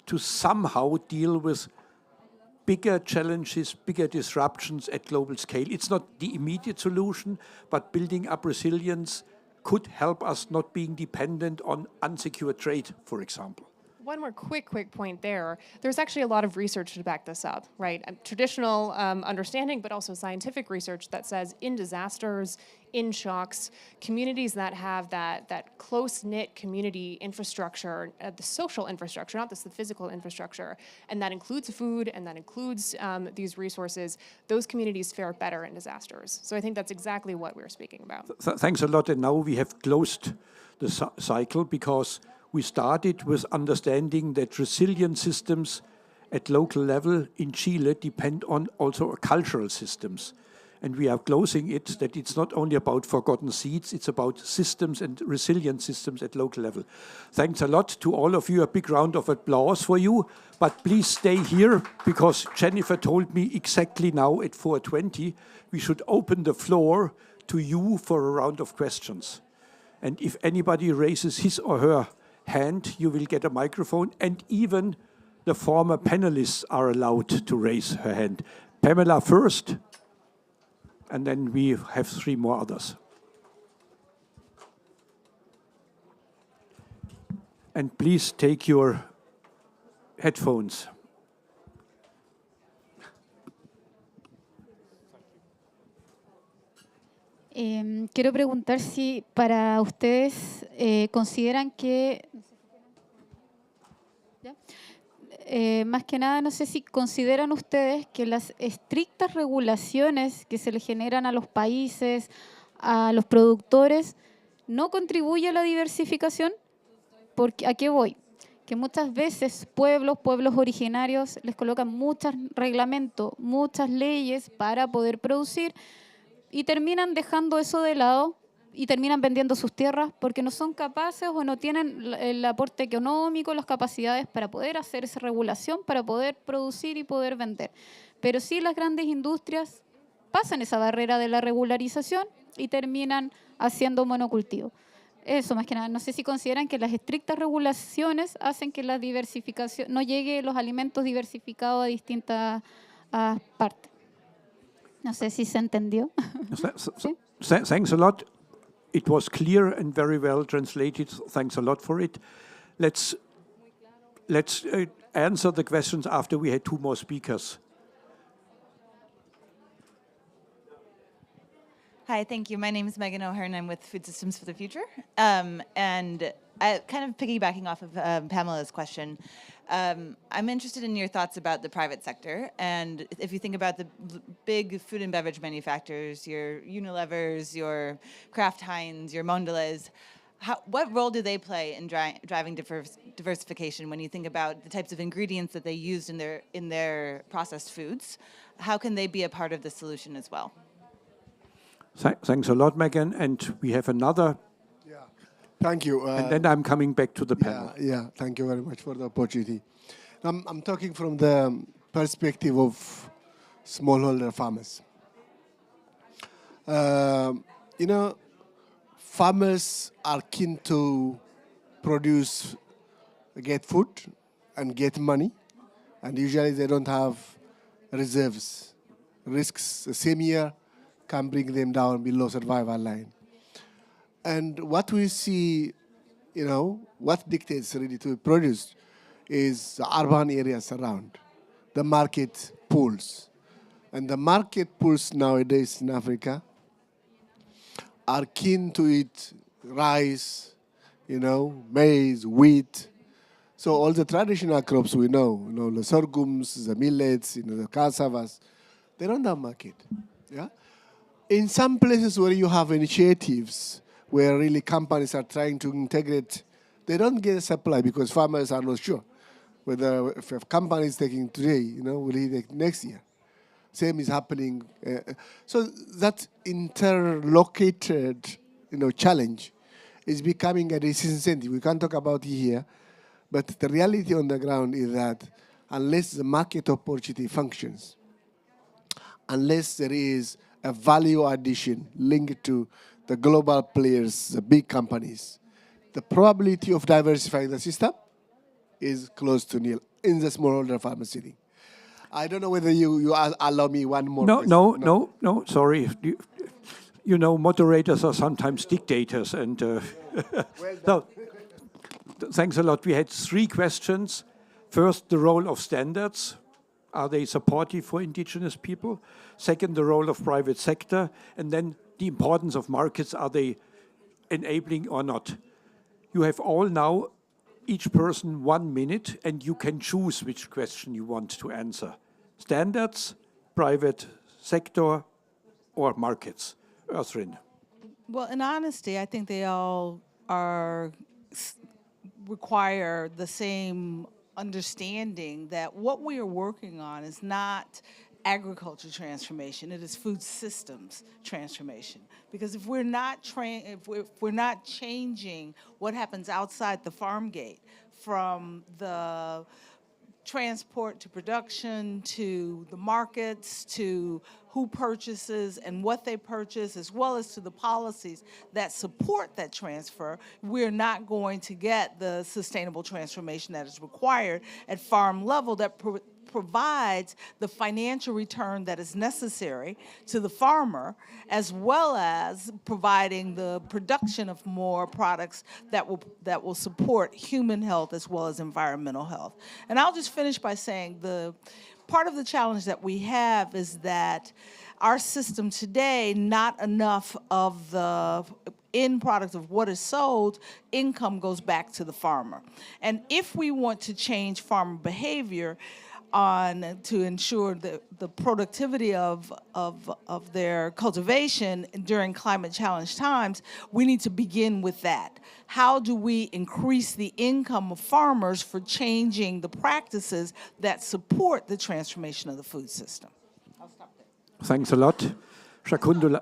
to somehow deal with bigger challenges, bigger disruptions at global scale. It's not the immediate solution, but building up resilience could help us not being dependent on unsecured trade, for example. One more quick point there. There's actually a lot of research to back this up, right? Traditional understanding, but also scientific research that says in disasters, in shocks, communities that have that close-knit community infrastructure, the social infrastructure, not just the physical infrastructure, and that includes food and that includes these resources, those communities fare better in disasters. So I think that's exactly what we're speaking about. Thanks a lot. And now we have closed the cycle because we started with understanding that resilient systems at local level in Chile depend on also cultural systems. And we are closing it that it's not only about forgotten seeds, it's about systems and resilient systems at local level. Thanks a lot to all of you. A big round of applause for you. But please stay here because Jennifer told me exactly now at 4:20 we should open the floor to you for a round of questions. And if anybody raises his or her hand, you will get a microphone, and even the former panelists are allowed to raise her hand. Pamela first, and then we have 3 more others. And please take your headphones. Quiero preguntar si para ustedes consideran que, más que nada, no sé si consideran ustedes que las estrictas regulaciones que se le generan a los países, a los productores, no contribuyen a la diversificación. Porque, ¿a qué voy? Que muchas veces pueblos originarios les colocan muchos reglamentos, muchas leyes para poder producir, y terminan dejando eso de lado y terminan vendiendo sus tierras porque no son capaces o no tienen el aporte económico, las capacidades para poder hacer esa regulación, para poder producir y poder vender. Pero sí las grandes industrias pasan esa barrera de la regularización y terminan haciendo monocultivo. Eso, más que nada, no sé si consideran que las estrictas regulaciones hacen que la diversificación, no llegue los alimentos diversificados a distintas partes. No sé si se entendió. Thanks a lot. It was clear and very well translated. Thanks a lot for it. Let's answer the questions after we had two more speakers. Hi, thank you. My name is Megan O'Hearn. I'm with Food Systems for the Future. And kind of piggybacking off of Pamela's question, I'm interested in your thoughts about the private sector. And if you think about the big food and beverage manufacturers, your Unilevers, your Kraft Heinz, your Mondelez, what role do they play in driving diversification when you think about the types of ingredients that they used in their processed foods? How can they be a part of the solution as well? Thanks a lot, Megan. And we have another. Yeah, thank you. And then I'm coming back to the panel. Yeah, thank you very much for the opportunity. I'm talking from the perspective of smallholder farmers. Farmers are keen to produce, get food and get money, and usually they don't have reserves. Risks the same year can bring them down below survival line. And what we see, what dictates really to be produced is the urban areas around, the market pools. And the market pools nowadays in Africa are keen to eat rice, maize, wheat. So all the traditional crops we know, the sorghums, the millets, the cassavas, they don't have market. Yeah. In some places where you have initiatives where really companies are trying to integrate, they don't get a supply because farmers are not sure whether if a company is taking today, will he take next year. Same is happening. So that interlocated, challenge is becoming a disincentive. We can't talk about it here, but the reality on the ground is that unless the market opportunity functions, unless there is a value addition linked to the global players, the big companies, the probability of diversifying the system is close to nil in the smallholder farmer setting. I don't know whether you allow me one more question. No, sorry. Moderators are sometimes dictators. And so, thanks a lot. We had three questions. First, the role of standards. Are they supportive for indigenous people? Second, the role of private sector. And then the importance of markets. Are they enabling or not? You have all now, each person 1 minute, and you can choose which question you want to answer. Standards, private sector, or markets. Özrin. Well, in honesty, I think they all require the same understanding that what we are working on is not agriculture transformation, it is food systems transformation. Because if we're not changing what happens outside the farm gate, from the transport to production to the markets to who purchases and what they purchase, as well as to the policies that support that transfer, we're not going to get the sustainable transformation that is required at farm level that provides the financial return that is necessary to the farmer, as well as providing the production of more products that will support human health as well as environmental health. And I'll just finish by saying part of the challenge that we have is that our system today, not enough of the end product of what is sold, income goes back to the farmer. And if we want to change farmer behavior to ensure the productivity of their cultivation during climate challenge times, we need to begin with that. How do we increase the income of farmers for changing the practices that support the transformation of the food system? I'll stop there. Thanks a lot. Shakundula.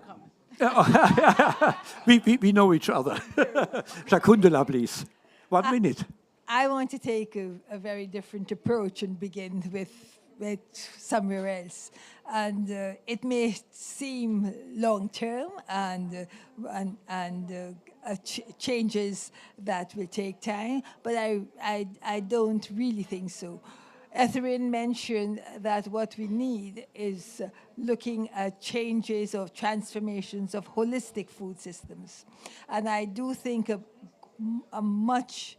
we know each other. Shakundula, please. 1 minute. I want to take a very different approach and begin with with somewhere else. And it may seem long-term and changes that will take time, but I don't really think so. Etherin mentioned that what we need is looking at changes or transformations of holistic food systems. And I do think a much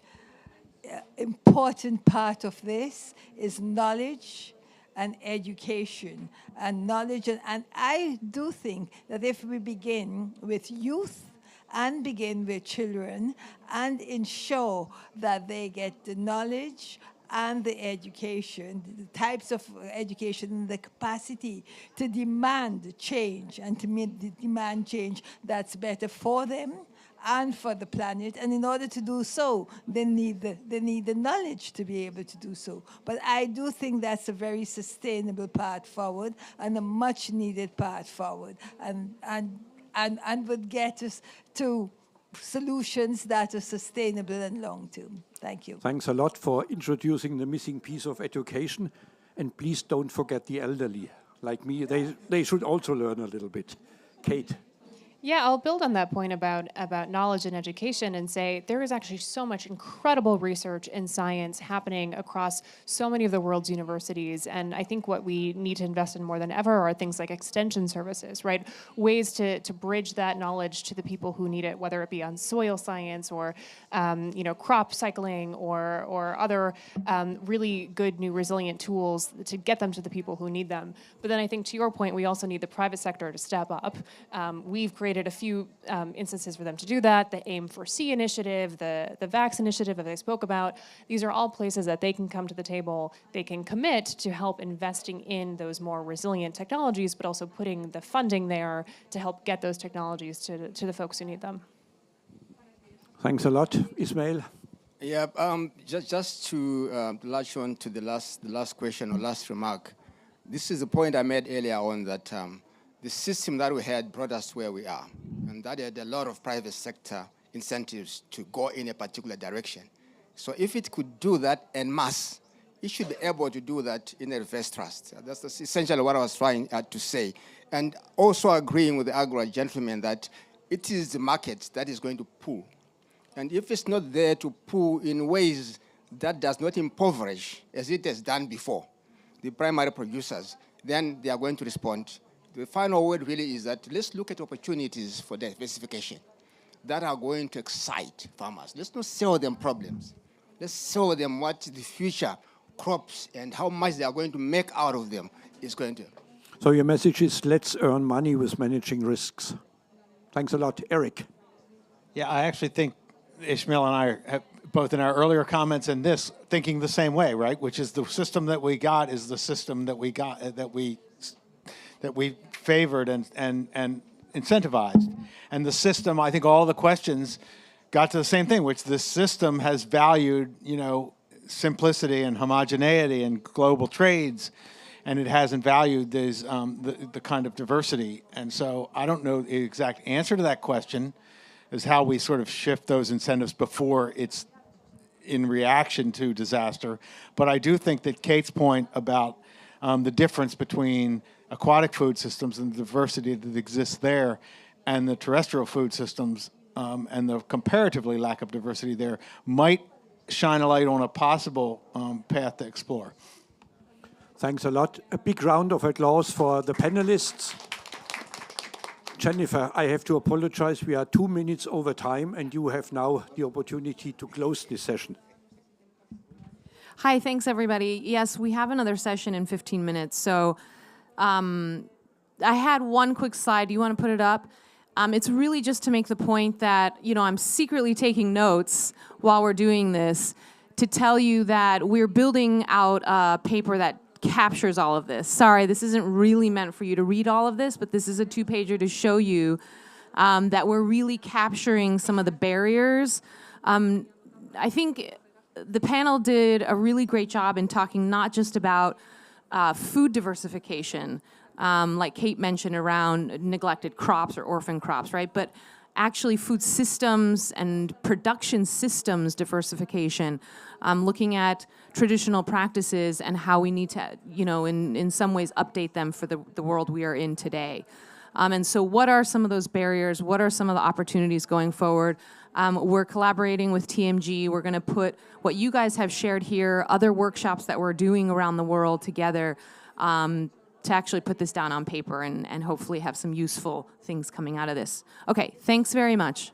important part of this is knowledge and education and knowledge. And I do think that if we begin with youth and begin with children and ensure that they get the knowledge and the education, the types of education, and the capacity to demand change and to demand change that's better for them and for the planet. And in order to do so, they need the knowledge to be able to do so. But I do think that's a very sustainable path forward and a much needed path forward, and would get us to solutions that are sustainable and long-term. Thank you. Thanks a lot for introducing the missing piece of education. And please don't forget the elderly, like me. They should also learn a little bit. Kate. Yeah, I'll build on that point about knowledge and education and say there is actually so much incredible research in science happening across so many of the world's universities. And I think what we need to invest in more than ever are things like extension services, right? Ways to bridge that knowledge to the people who need it, whether it be on soil science or crop cycling or other really good new resilient tools to get them to the people who need them. But then I think to your point, we also need the private sector to step up. We've created a few instances for them to do that. The Aim for C initiative, the VAX initiative that I spoke about. These are all places that they can come to the table. They can commit to help investing in those more resilient technologies, but also putting the funding there to help get those technologies to the folks who need them. Thanks a lot. Ismail? Yeah, just to latch on to the last question or last remark. This is a point I made earlier on that the system that we had brought us where we are, and that had a lot of private sector incentives to go in a particular direction. So if it could do that en masse, it should be able to do that in a reverse thrust. That's essentially what I was trying to say. And also agreeing with the Agra gentleman that it is the market that is going to pull. And if it's not there to pull in ways that does not impoverish, as it has done before, the primary producers, then they are going to respond. The final word really is that let's look at opportunities for diversification that are going to excite farmers. Let's not sell them problems. Let's sell them what the future crops and how much they are going to make out of them is going to. So your message is let's earn money with managing risks. Thanks a lot. Eric. Yeah, I actually think Ishmael and I have, both in our earlier comments and this, thinking the same way, right? Which is the system that we got is the system that we got, that we favored and incentivized. And the system, I think all the questions got to the same thing, which the system has valued, simplicity and homogeneity and global trades, and it hasn't valued these, the kind of diversity. And so I don't know the exact answer to that question is how we sort of shift those incentives before it's in reaction to disaster. But I do think that Kate's point about the difference between aquatic food systems and the diversity that exists there and the terrestrial food systems and the comparatively lack of diversity there might shine a light on a possible path to explore. Thanks a lot. A big round of applause for the panelists. Jennifer, I have to apologize. We are 2 minutes over time, and you have now the opportunity to close this session. Hi, thanks everybody. Yes, we have another session in 15 minutes. So I had one quick slide. Do you want to put it up? It's really just to make the point that, I'm secretly taking notes while we're doing this to tell you that we're building out a paper that captures all of this. Sorry, this isn't really meant for you to read all of this, but this is a 2-pager to show you that we're really capturing some of the barriers. I think the panel did a really great job in talking not just about food diversification, like Kate mentioned around neglected crops or orphan crops, right? But actually food systems and production systems diversification, looking at traditional practices and how we need to, in some ways update them for the world we are in today. And so what are some of those barriers? What are some of the opportunities going forward? We're collaborating with TMG. We're going to put what you guys have shared here, other workshops that we're doing around the world together, to actually put this down on paper and hopefully have some useful things coming out of this. Okay, thanks very much.